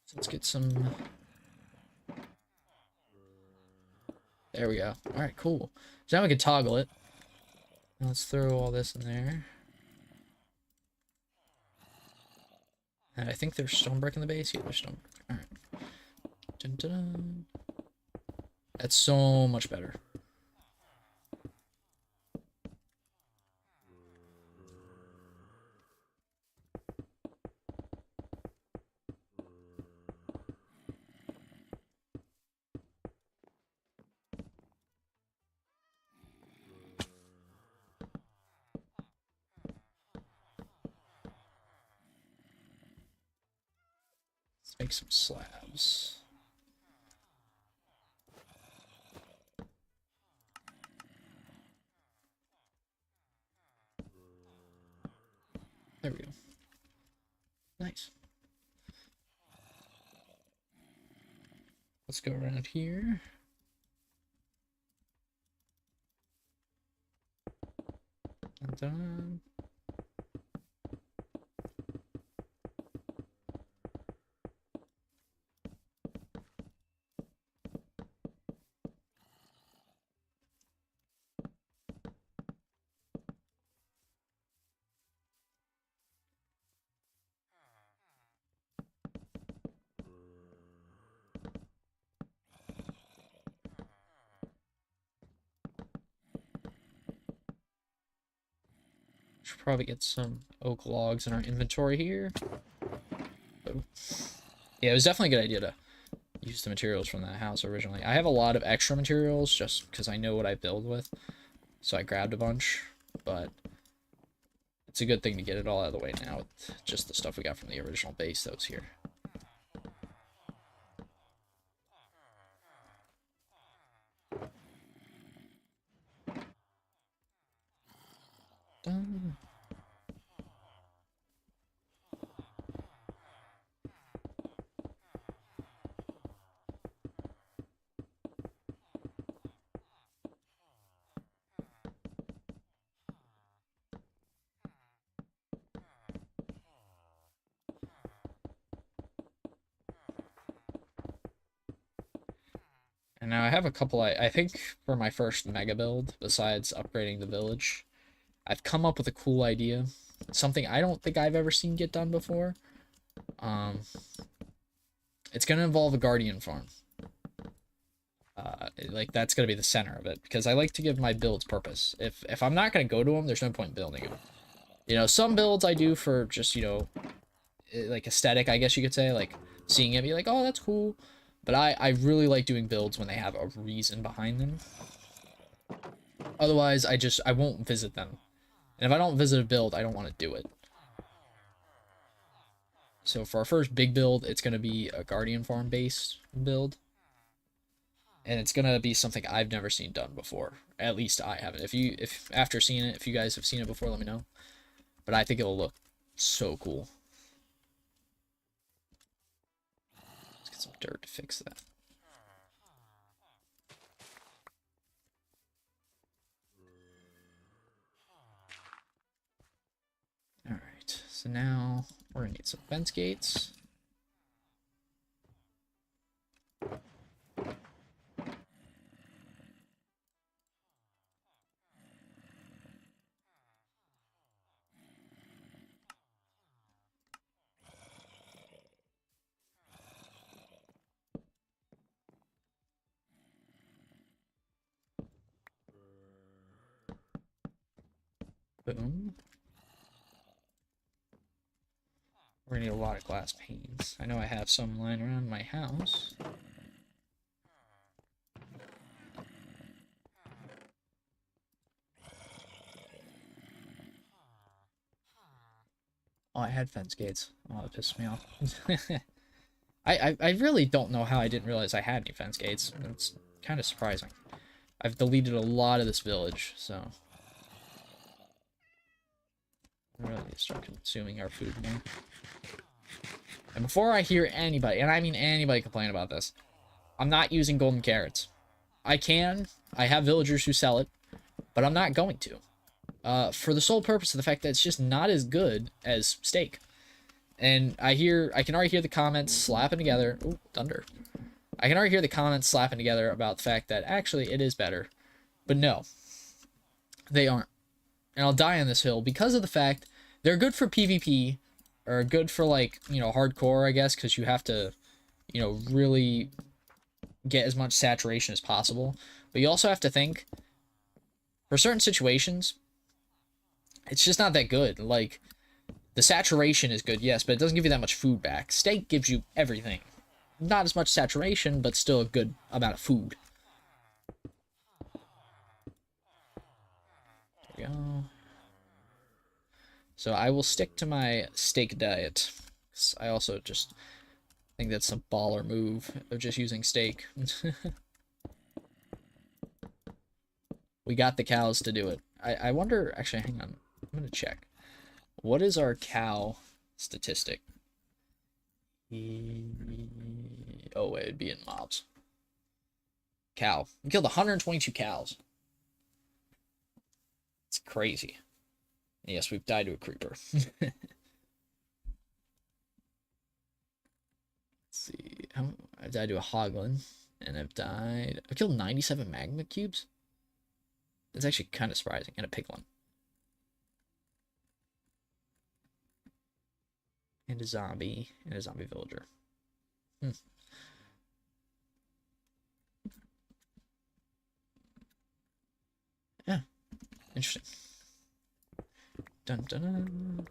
So let's get some... There we go. Alright, cool. So now we can toggle it. Now let's throw all this in there. And I think there's stone brick in the base. Yeah, there's stone brick. Alright. Dun, dun, dun. That's so much better. Let's make some slabs. There we go. Nice. Let's go around here. Dun, dun. Should probably get some oak logs in our inventory here. Oh. Yeah, it was definitely a good idea to use the materials from that house originally. I have a lot of extra materials just because I know what I build with. So I grabbed a bunch, but it's a good thing to get it all out of the way now with just the stuff we got from the original base that was here. Done. now I have a couple, I think for my first mega build, besides upgrading the village, I've come up with a cool idea. Something I don't think I've ever seen get done before. It's going to involve a guardian farm. Like, that's going to be the center of it, because I like to give my builds purpose. If I'm not going to go to them, there's no point in building them. You know, some builds I do for just, you know, like aesthetic, I guess you could say, like seeing it be like, oh, that's cool. But I really like doing builds when they have a reason behind them. Otherwise, I won't visit them. And if I don't visit a build, I don't want to do it. So for our first big build, it's going to be a guardian farm based build. And it's going to be something I've never seen done before. At least I haven't. If after seeing it, if you guys have seen it before, let me know. But I think it'll look so cool. Let's get some dirt to fix that. Alright, so now we're gonna need some fence gates. Boom. We're gonna need a lot of glass panes. I know I have some lying around my house. Oh, I had fence gates. Oh, that pissed me off. I really don't know how I didn't realize I had any fence gates. It's kind of surprising. I've deleted a lot of this village, so we really need to start consuming our food more. And before I hear anybody, and I mean anybody, complain about this, I'm not using golden carrots. I have villagers who sell it, but I'm not going to. For the sole purpose of the fact that it's just not as good as steak. And I can already hear the comments slapping together. Ooh, thunder. I can already hear the comments slapping together about the fact that actually it is better. But no, they aren't. And I'll die on this hill because of the fact they're good for PvP, or good for, like, you know, hardcore, I guess, because you have to, you know, really get as much saturation as possible. But you also have to think, for certain situations, it's just not that good. Like, the saturation is good, yes, but it doesn't give you that much food back. Steak gives you everything. Not as much saturation, but still a good amount of food. There we go. So I will stick to my steak diet. I also just think that's a baller move of just using steak. We got the cows to do it. I wonder, actually, hang on. I'm going to check. What is our cow statistic? Oh, wait, it'd be in mobs. Cow. We killed 122 cows. It's crazy. And yes, we've died to a creeper. Let's see. I've died to a hoglin. And I've killed 97 magma cubes. It's actually kind of surprising. And a piglin. And a zombie. And a zombie villager. Yeah. Interesting. Dun, dun, dun.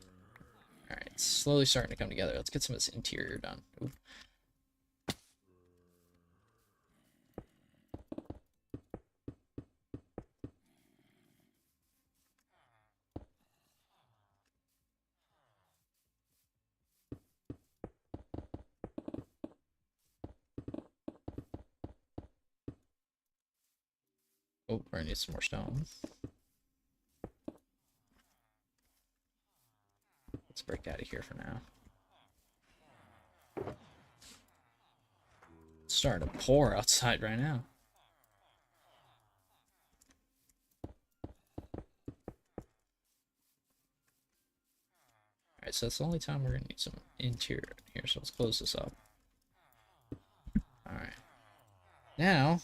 Alright, it's slowly starting to come together. Let's get some of this interior done. Ooh. Oh, we're gonna need some more stone. Let's break out of here for now. It's starting to pour outside right now. Alright, so that's the only time we're gonna need some interior here, so let's close this up. Alright. Now,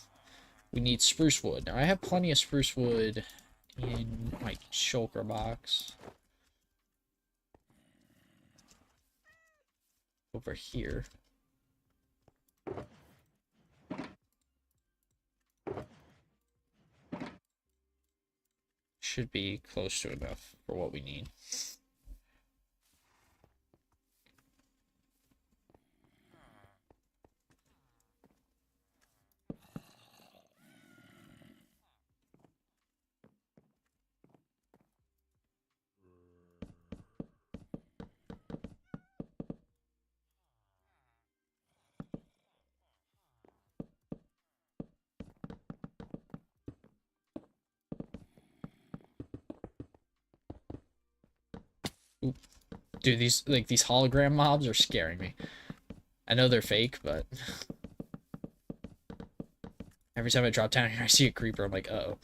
We need spruce wood. Now, I have plenty of spruce wood in my shulker box. Over here. Should be close to enough for what we need. Oop. Dude, these hologram mobs are scaring me. I know they're fake, but every time I drop down here, I see a creeper. I'm like, uh-oh.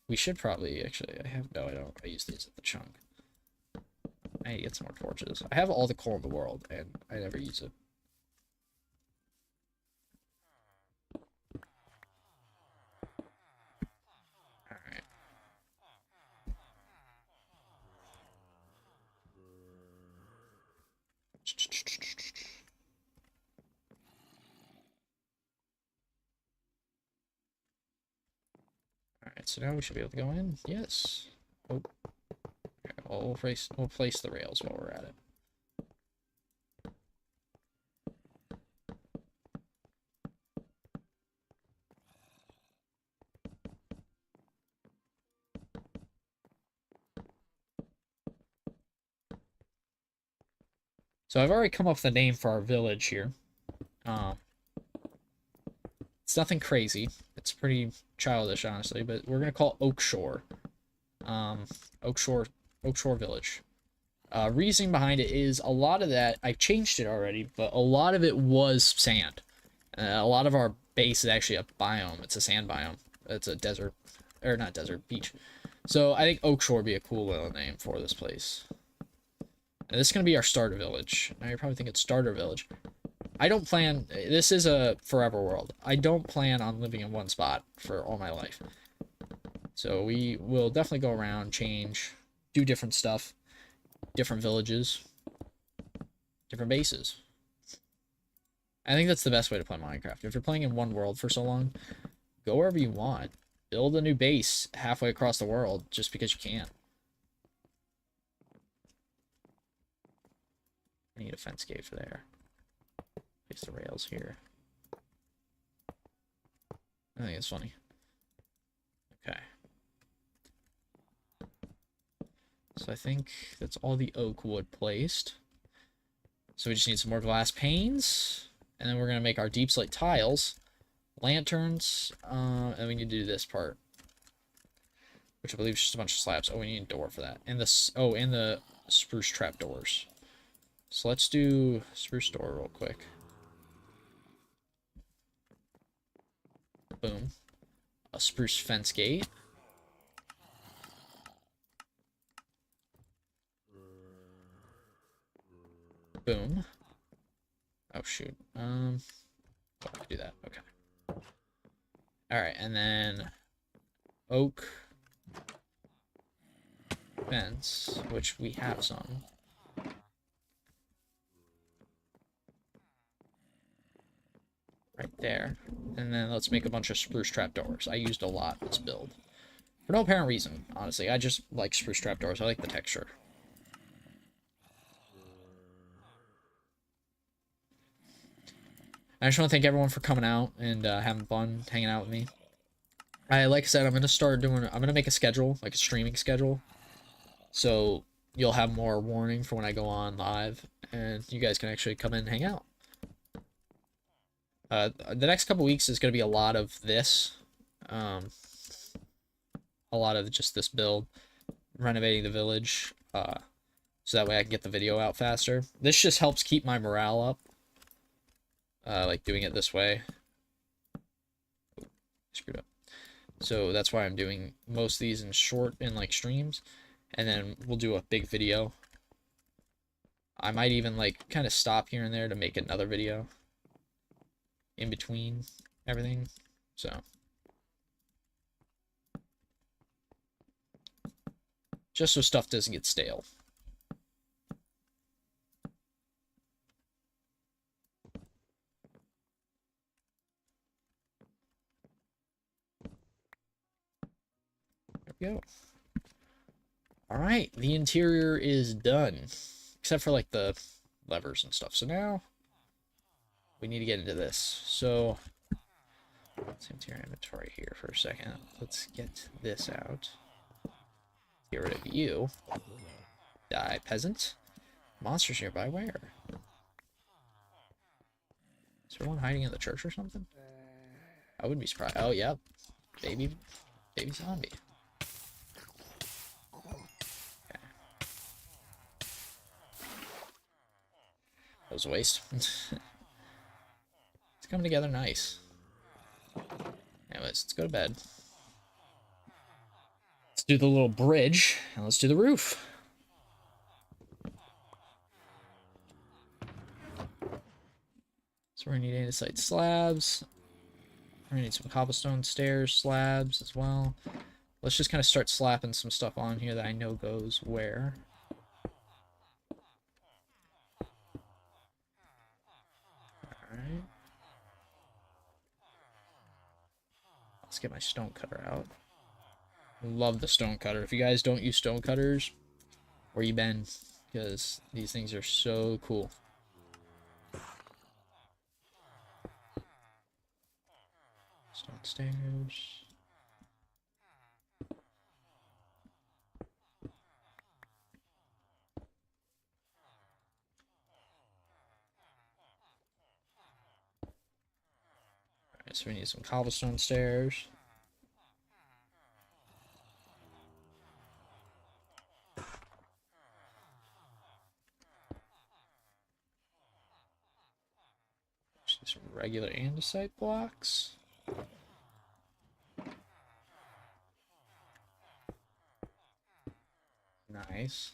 We should probably actually. No, I don't. I use these at the chunk. I need to get some more torches. I have all the coal in the world, and I never use it. Alright. Alright, so now we should be able to go in. Yes. Oh. Okay, well, we'll place the rails while we're at it. So I've already come up with a name for our village here. It's nothing crazy. It's pretty childish, honestly, but we're gonna call it Oakshore. Oakshore Village. Reasoning behind it is a lot of that, I've changed it already, but a lot of it was sand. A lot of our base is actually a biome. It's a sand biome. It's a desert, or not desert, beach. So I think Oakshore would be a cool little name for this place. And this is going to be our starter village. Now you're probably thinking starter village. I don't plan, this is a forever world. I don't plan on living in one spot for all my life. So we will definitely go around, change, do different stuff, different villages, different bases. I think that's the best way to play Minecraft. If you're playing in one world for so long, go wherever you want. Build a new base halfway across the world just because you can. I need a fence gate for there. Place the rails here. I think it's funny. Okay. So I think that's all the oak wood placed. So we just need some more glass panes. And then we're going to make our deep slate tiles. Lanterns. And we need to do this part. Which I believe is just a bunch of slabs. Oh, we need a door for that. And this. Oh, and the spruce trap doors. So let's do spruce door real quick. Boom. A spruce fence gate. Boom. Oh shoot. Oh, I can do that. Okay. Alright, and then oak fence, which we have some. Right there. And then let's make a bunch of spruce trapdoors. I used a lot in this build. For no apparent reason, honestly. I just like spruce trapdoors. I like the texture. I just want to thank everyone for coming out and having fun, hanging out with me. Like I said, I'm gonna make a schedule, like a streaming schedule. So you'll have more warning for when I go on live, and you guys can actually come in and hang out. The next couple weeks is gonna be a lot of this. A lot of just this build, renovating the village, so that way I can get the video out faster. This just helps keep my morale up. Like doing it this way. Oh, screwed up. So that's why I'm doing most of these in like streams, and then we'll do a big video. I might even like kind of stop here and there to make another video in between everything. So just so stuff doesn't get stale. There we go. All right, the interior is done, except for like the levers and stuff. So now we need to get into this. So let's empty our inventory here for a second. Let's get this out. Get rid of you. Die, peasant. Monsters nearby, where? Is there one hiding in the church or something? I wouldn't be surprised. Oh, yeah. Baby zombie. Okay. That was a waste. It's coming together nice. Anyways, let's go to bed. Let's do the little bridge, and let's do the roof. So we're gonna need andesite slabs. We're gonna need some cobblestone stairs, slabs as well. Let's just kind of start slapping some stuff on here that I know goes where. Alright. Let's get my stone cutter out. Love the stone cutter. If you guys don't use stone cutters, where you been? Because these things are so cool. Stone stairs. Alright, so we need some cobblestone stairs. Some regular andesite blocks. Nice.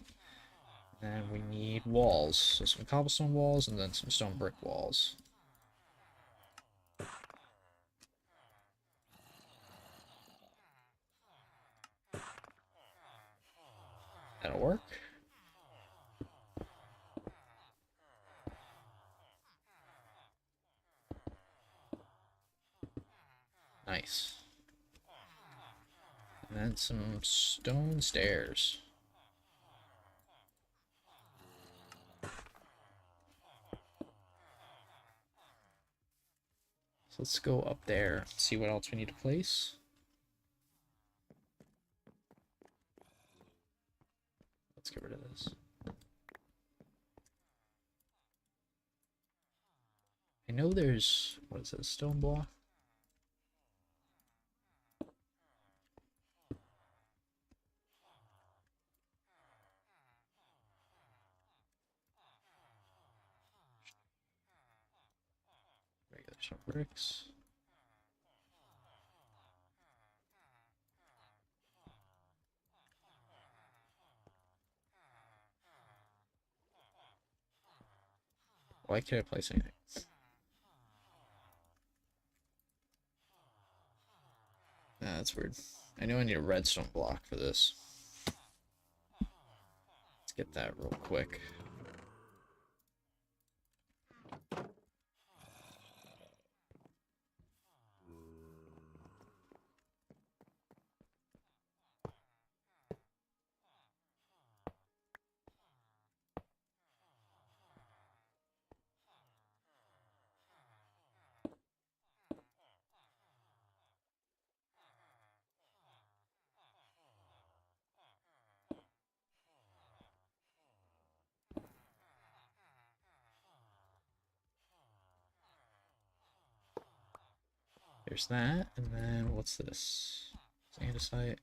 And we need walls. So some cobblestone walls and then some stone brick walls. That'll work. Nice. And then some stone stairs. So let's go up there and see what else we need to place. Let's get rid of this. I know there's, what is it, a stone block? Regular stone bricks. Why can't I place anything? Ah, that's weird. I know I need a redstone block for this. Let's get that real quick. There's that, and then what's this? It's andesite.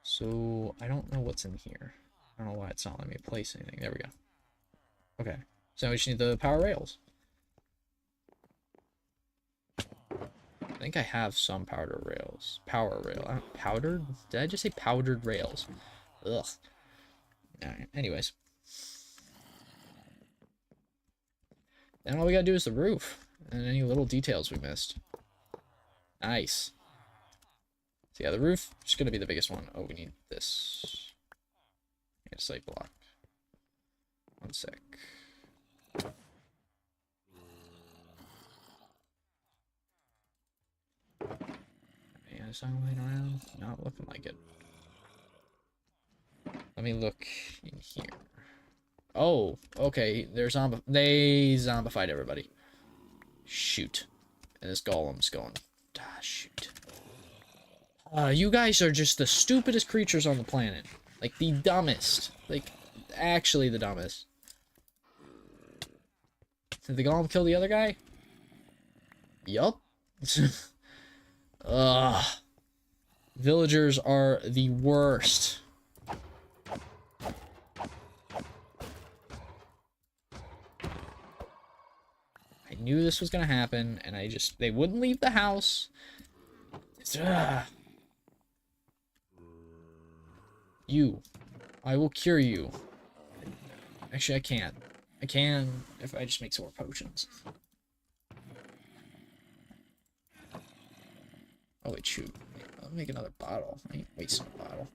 So I don't know what's in here. I don't know why it's not letting me place anything. There we go. Okay, so now we just need the power rails. I think I have some powder rails. Power rail. Powdered? Did I just say powdered rails? Ugh. Alright, anyways. Then all we gotta do is the roof. And any little details we missed. Nice. So yeah, the roof is gonna be the biggest one. Oh, we need this. Andesite block. One sec. Yeah, is that laying around? Not looking like it. Let me look in here. Oh, okay. They zombified everybody. Shoot. And this golem's going. Ah, shoot. You guys are just the stupidest creatures on the planet. Like, the dumbest. Like, actually the dumbest. Did the golem kill the other guy? Yup. Ugh. Villagers are the worst. I knew this was gonna happen, and they wouldn't leave the house. You. I will cure you. Actually, I can't. I can if I just make some more potions. Oh, wait, shoot. I'll make another bottle. I ain't wasting a bottle.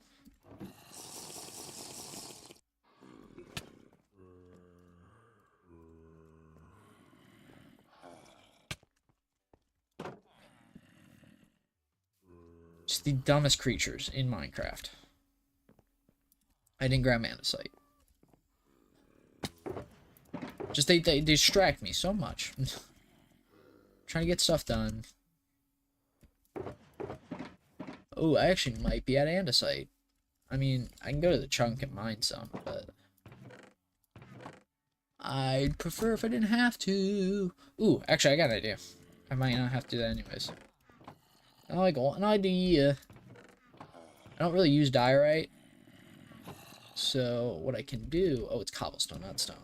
Just the dumbest creatures in Minecraft. I didn't grab andesite. Just they distract me so much. Trying to get stuff done. Oh, I actually might be at andesite. I mean, I can go to the chunk and mine some, but I'd prefer if I didn't have to. Ooh, actually, I got an idea. I might not have to do that anyways. Oh, I got an idea. I don't really use diorite. So, what I can do... Oh, it's cobblestone, not stone.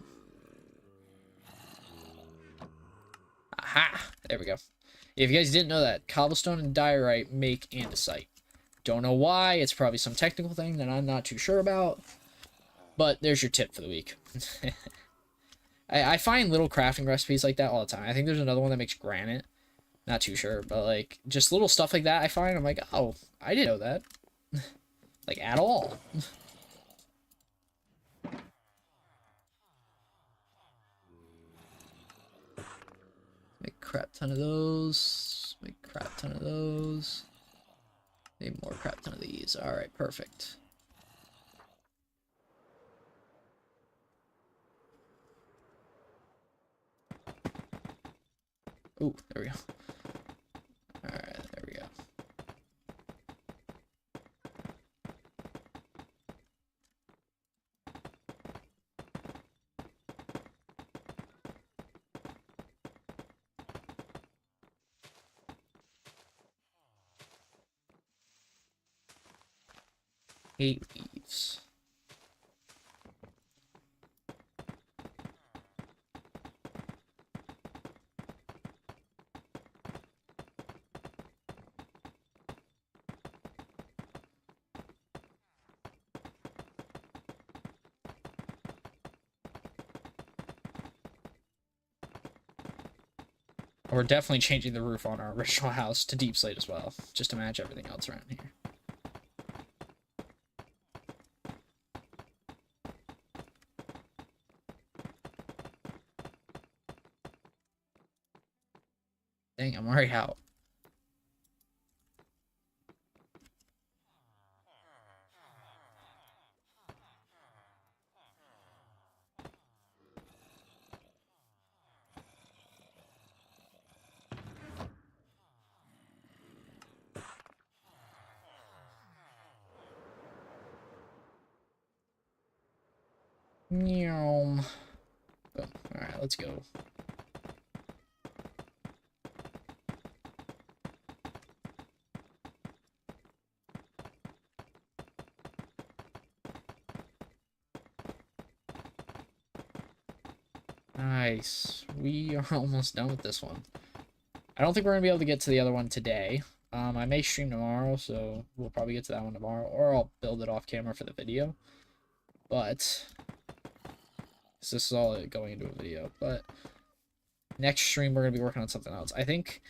Aha! There we go. If you guys didn't know that, cobblestone and diorite make andesite. Don't know why. It's probably some technical thing that I'm not too sure about. But there's your tip for the week. I find little crafting recipes like that all the time. I think there's another one that makes granite. Not too sure, but like just little stuff like that I find. I'm like, oh, I didn't know that. Like at all. Make a crap ton of those. Make a crap ton of those. Maybe more crap ton of these. Alright, perfect. Ooh, there we go. Alright, there we go. Eight leaves. We're definitely changing the roof on our original house to deep slate as well, just to match everything else around here. Dang, I'm already out. Meow. Oh, alright, let's go. Nice. We are almost done with this one. I don't think we're going to be able to get to the other one today. I may stream tomorrow, so we'll probably get to that one tomorrow. Or I'll build it off camera for the video. But this is all going into a video. But next stream, we're going to be working on something else. I think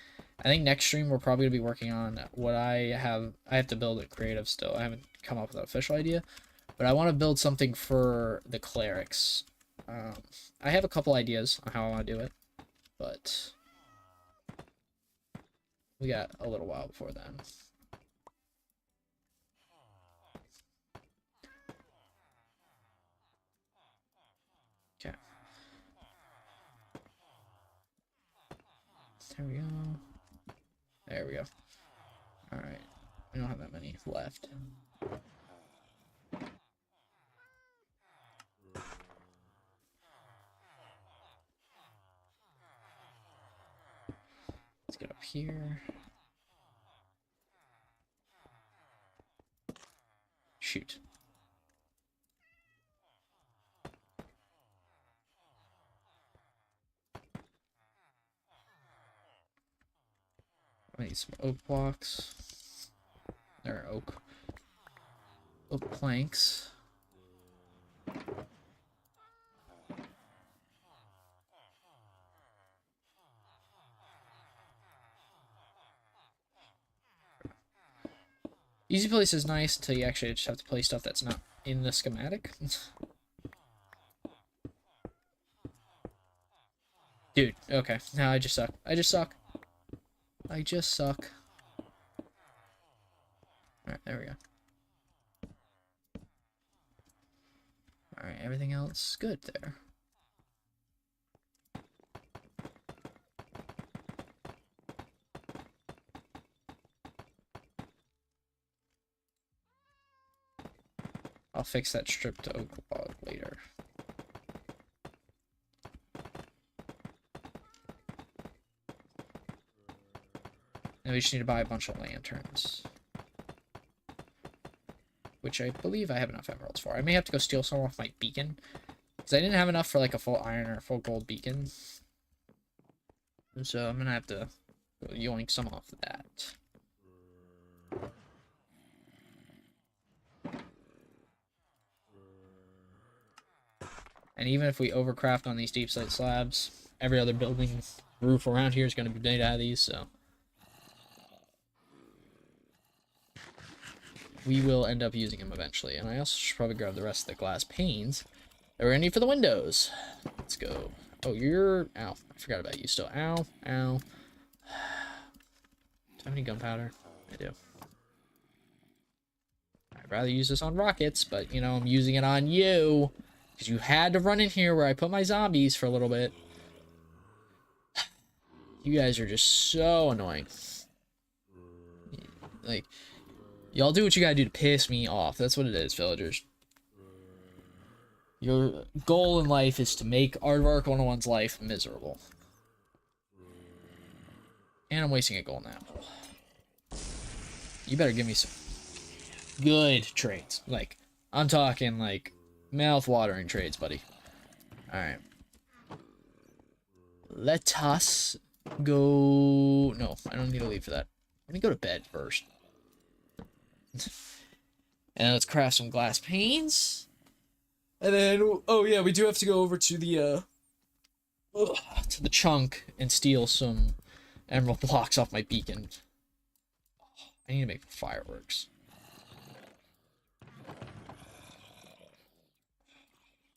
next stream, we're probably going to be working on what I have to build it creative still. I haven't come up with an official idea. But I want to build something for the clerics. I have a couple ideas on how I want to do it, but we got a little while before then. Okay. There we go. There we go. Alright. We don't have that many left. Let's get up here. Shoot. I need some oak blocks. There are oak planks. Easy place is nice until you actually just have to play stuff that's not in the schematic. Dude, okay. Now I just suck. I just suck. I just suck. Alright, there we go. Alright, everything else good there. I'll fix that strip to oak log later. And we just need to buy a bunch of lanterns. Which I believe I have enough emeralds for. I may have to go steal some off my beacon. Because I didn't have enough for like a full iron or a full gold beacon. So I'm going to have to yoink some off of that. And even if we overcraft on these deep slate slabs, every other building roof around here is going to be made out of these, so we will end up using them eventually. And I also should probably grab the rest of the glass panes that we're going to need for the windows. Let's go. Oh, you're... Ow. I forgot about you still. Ow. Ow. Do I have any gunpowder? I do. I'd rather use this on rockets, but, you know, I'm using it on you. Because you had to run in here where I put my zombies for a little bit. You guys are just so annoying. Like, y'all do what you gotta do to piss me off. That's what it is, villagers. Your goal in life is to make Aardvark 101's life miserable. And I'm wasting a golden apple. You better give me some good trades. Like, I'm talking, like, mouth-watering trades, buddy. Alright. Let us go... No, I don't need to leave for that. Let me go to bed first. And let's craft some glass panes. And then, oh yeah, we do have to go over to the chunk and steal some emerald blocks off my beacon. I need to make fireworks.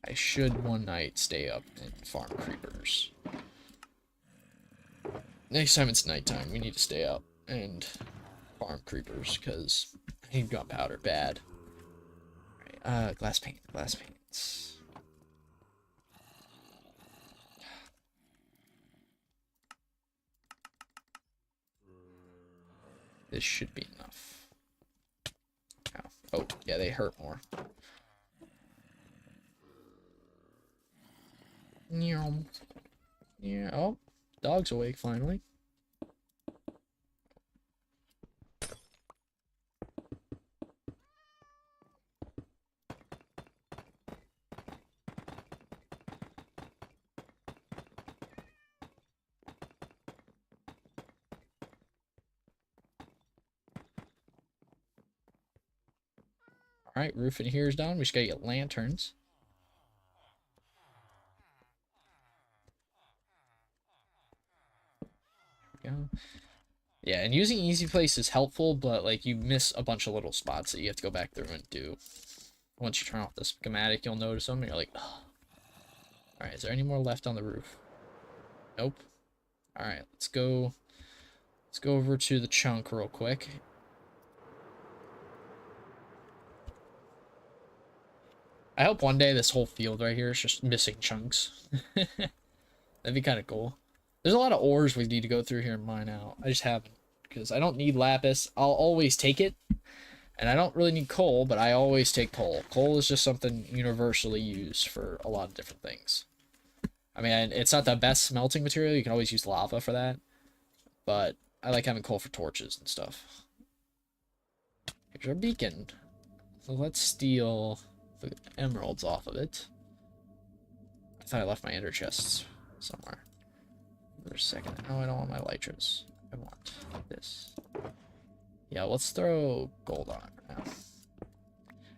I should one night stay up and farm creepers. Next time it's nighttime, we need to stay up and farm creepers, because I need gunpowder bad. Alright, glass paints. This should be enough. Ow. Oh, yeah, they hurt more. Yeah. Oh, dog's awake finally. Alright, roof in here is done. We just gotta get lanterns. There we go. Yeah, and using easy place is helpful, but like you miss a bunch of little spots that you have to go back through and do. Once you turn off the schematic, you'll notice them, and you're like, oh. Alright, is there any more left on the roof? Nope. Alright, let's go. Let's go over to the chunk real quick. I hope one day this whole field right here is just missing chunks. That'd be kind of cool. There's a lot of ores we need to go through here and mine out. I just haven't, because I don't need lapis. I'll always take it. And I don't really need coal, but I always take coal. Coal is just something universally used for a lot of different things. I mean, it's not the best smelting material. You can always use lava for that. But I like having coal for torches and stuff. Here's our beacon. So let's steal the emeralds off of it. I thought I left my ender chests somewhere. For a second. No, I don't want my elytras. I want this. Yeah, let's throw gold on it for now.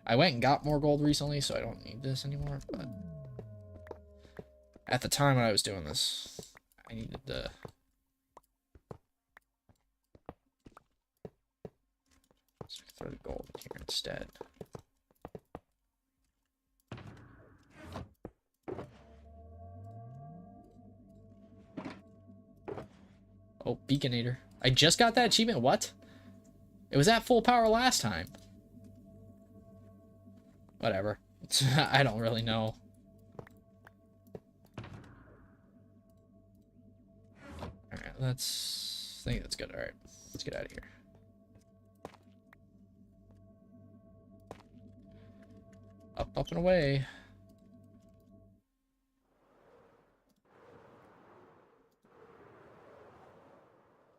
I went and got more gold recently, so I don't need this anymore, but at the time when I was doing this, I needed to... So throw the gold in here instead. Oh, Beaconator. I just got that achievement? What? It was at full power last time. Whatever. I don't really know. Alright, I think that's good. Alright, let's get out of here. Up, up, and away.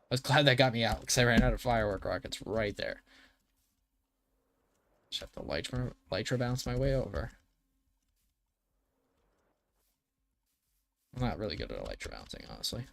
I was glad that got me out, because I ran out of firework rockets right there. Just have to Lytra bounce my way over. I'm not really good at Lytra bouncing, honestly.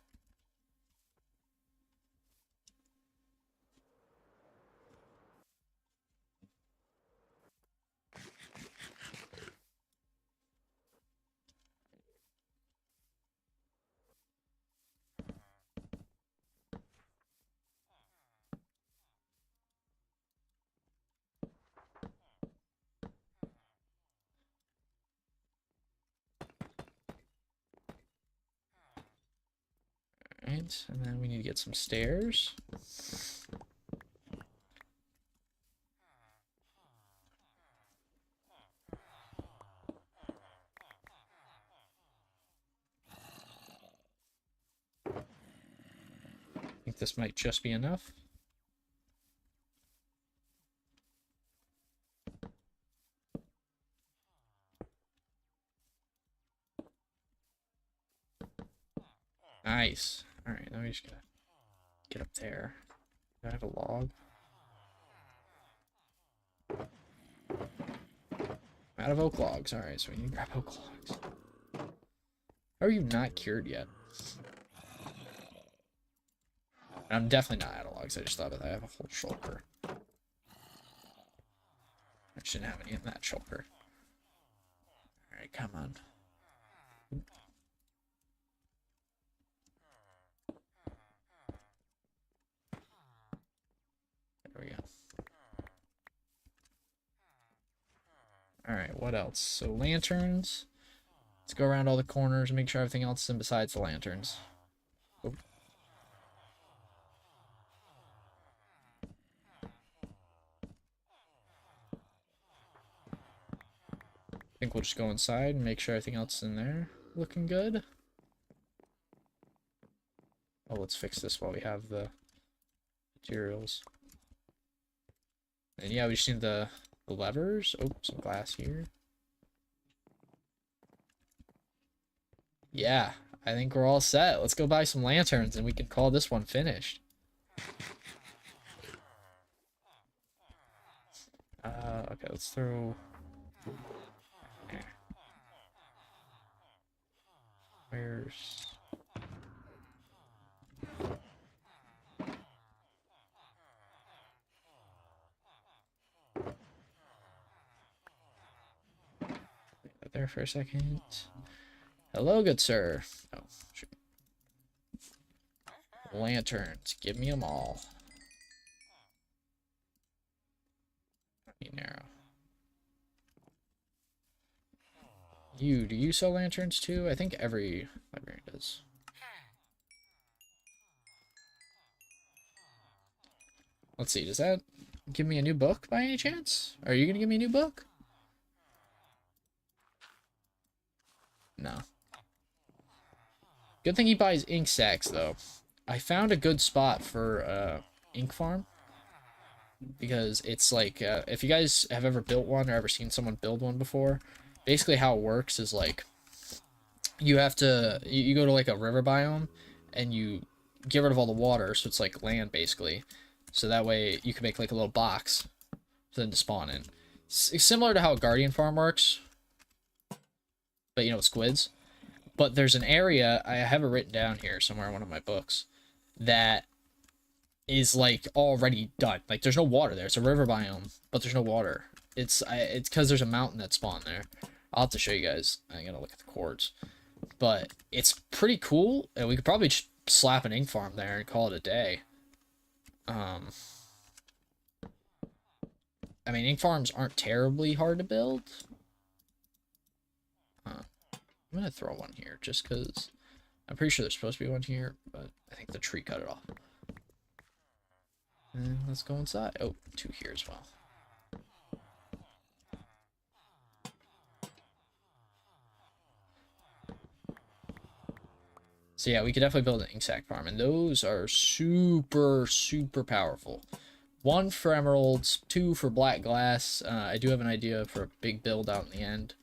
Alright, and then we need to get some stairs. I think this might just be enough. Nice. Alright, now we just gotta get up there. Do I have a log? I'm out of oak logs. Alright, so we need to grab oak logs. How are you not cured yet? I'm definitely not out of logs. I just thought that I have a whole shulker. I shouldn't have any in that shulker. Alright, come on. There we go. Alright, what else? So lanterns. Let's go around all the corners and make sure everything else is in besides the lanterns. Oh. I think we'll just go inside and make sure everything else is in there. Looking good. Oh, let's fix this while we have the materials. And yeah, we just need the levers. Oh, some glass here. Yeah, I think we're all set. Let's go buy some lanterns and we can call this one finished. Okay, let's throw... Where's... there for a second. Hello, good sir. Oh, shoot. Lanterns. Give me them all. Be narrow. Do you sell lanterns too? I think every librarian does. Let's see, does that give me a new book by any chance? Are you gonna give me a new book? No. Good thing he buys ink sacks, though. I found a good spot for ink farm. Because it's like, if you guys have ever built one or ever seen someone build one before, basically how it works is like, you have to, you go to like a river biome, and you get rid of all the water, so it's like land, basically. So that way you can make like a little box for them to spawn in. It's similar to how a guardian farm works, but you know, with squids. But there's an area, I have it written down here somewhere in one of my books, that is like already done. Like there's no water there. It's a river biome, but there's no water. It's because there's a mountain that spawned there. I'll have to show you guys. I gotta look at the chords. But it's pretty cool, and we could probably just slap an ink farm there and call it a day. I mean, ink farms aren't terribly hard to build. I'm gonna throw one here just because I'm pretty sure there's supposed to be one here, but I think the tree cut it off. And let's go inside. Oh, two here as well. So yeah, we could definitely build an ink sac farm, and those are super, super powerful. 1 for emeralds, 2 for black glass. I do have an idea for a big build out in the end.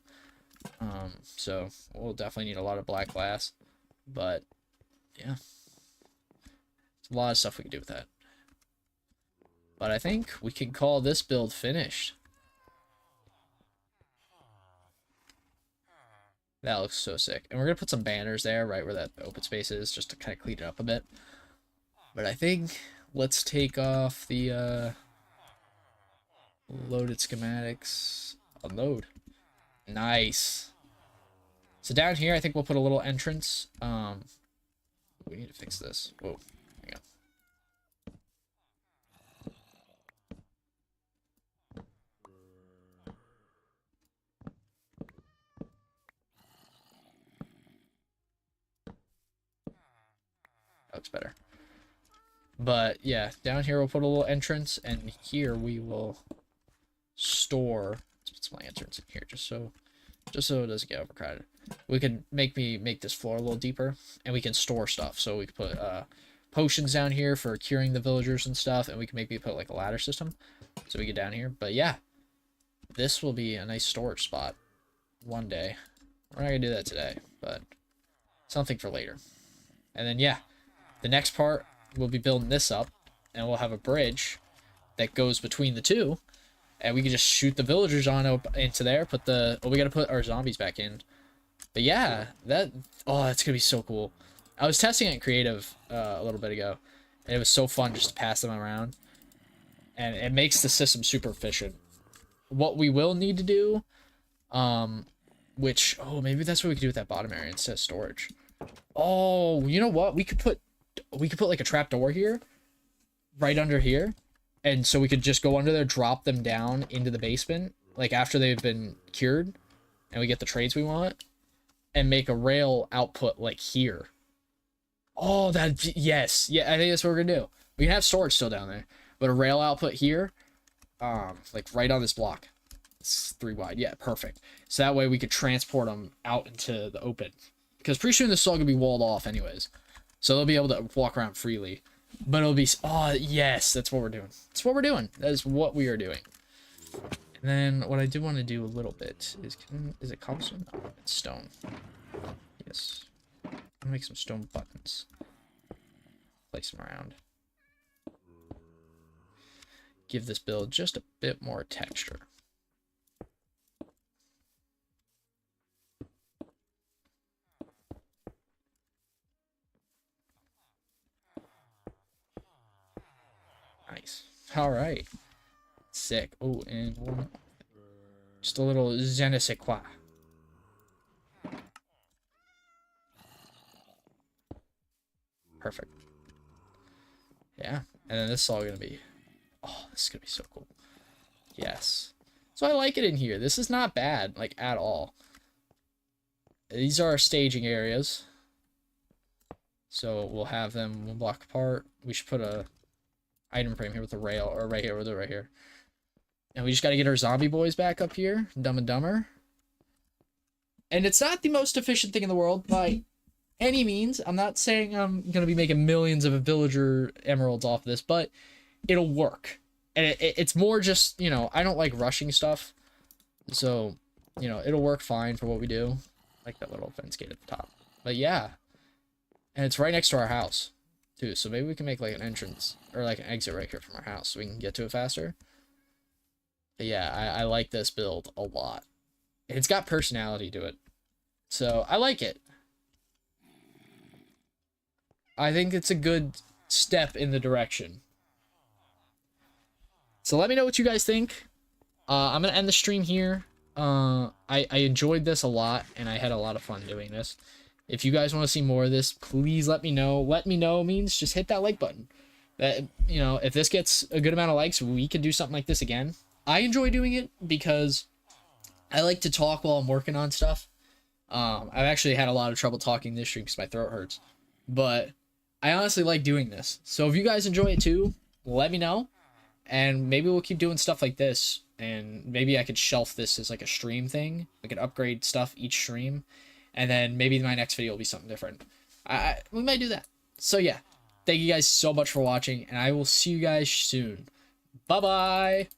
So we'll definitely need a lot of black glass, but yeah, there's a lot of stuff we can do with that. But I think we can call this build finished. That looks so sick. And we're going to put some banners there, right where that open space is, just to kind of clean it up a bit. But I think let's take off the loaded schematics. Unload. Nice. So down here, I think we'll put a little entrance. We need to fix this. Whoa. Hang on. That looks better. But yeah, down here we'll put a little entrance, and here we will store. Let's put some lanterns in here just so it doesn't get overcrowded. We can make this floor a little deeper, and we can store stuff. So we could put potions down here for curing the villagers and stuff, and we can maybe put like a ladder system so we get down here. But yeah, this will be a nice storage spot one day. We're not gonna do that today, but something for later. And then yeah, the next part we'll be building this up, and we'll have a bridge that goes between the two, and we can just shoot the villagers on up into there. Put the we gotta put our zombies back in. But yeah, that's gonna be so cool. I was testing it in creative a little bit ago, and it was so fun just to pass them around, and it makes the system super efficient. What we will need to do, which maybe that's what we could do with that bottom area instead of storage. Oh, you know what? We could put like a trap door here, right under here, and so we could just go under there, drop them down into the basement, like after they've been cured, and we get the trades we want, and make a rail output like here. Oh, yes, yeah, I think that's what we're gonna do. We can have storage still down there, but a rail output here, like right on this block. It's 3 wide, yeah, perfect. So that way we could transport them out into the open, because pretty soon this is all gonna be walled off anyways. So they'll be able to walk around freely. But it'll be... Oh, yes, that's what we're doing. That's what we're doing. That is what we are doing. And then what I do want to do a little bit is... Is it cobblestone? No, it's stone. Yes. I'm going to make some stone buttons. Place them around. Give this build just a bit more texture. Nice. All right. Sick. Oh, and one. Just a little je ne sais quoi. Perfect. Yeah. And then this is all gonna be... Oh, this is gonna be so cool. Yes. So I like it in here. This is not bad, like, at all. these are our staging areas. So we'll have them 1 block apart. We should put a item frame here with a rail, or right here, right here. And we just got to get our zombie boys back up here, Dumb and Dumber. And it's not the most efficient thing in the world by any means. I'm not saying I'm going to be making millions of villager emeralds off of this, but it'll work. And it's more just, you know, I don't like rushing stuff. So, you know, it'll work fine for what we do. I like that little fence gate at the top. But yeah. And it's right next to our house, too. So maybe we can make, like, an entrance, or, like, an exit right here from our house so we can get to it faster. But yeah, I like this build a lot. It's got personality to it. So, I like it. I think it's a good step in the direction. So let me know what you guys think. I'm going to end the stream here. I enjoyed this a lot, and I had a lot of fun doing this. If you guys want to see more of this, please let me know. Let me know means just hit that like button. That, you know, if this gets a good amount of likes, we can do something like this again. I enjoy doing it because I like to talk while I'm working on stuff. I've actually had a lot of trouble talking this stream because my throat hurts. But I honestly like doing this. So if you guys enjoy it too, let me know. And maybe we'll keep doing stuff like this. And maybe I could shelf this as like a stream thing. I could upgrade stuff each stream. And then maybe my next video will be something different. We might do that. So yeah, thank you guys so much for watching. And I will see you guys soon. Bye-bye.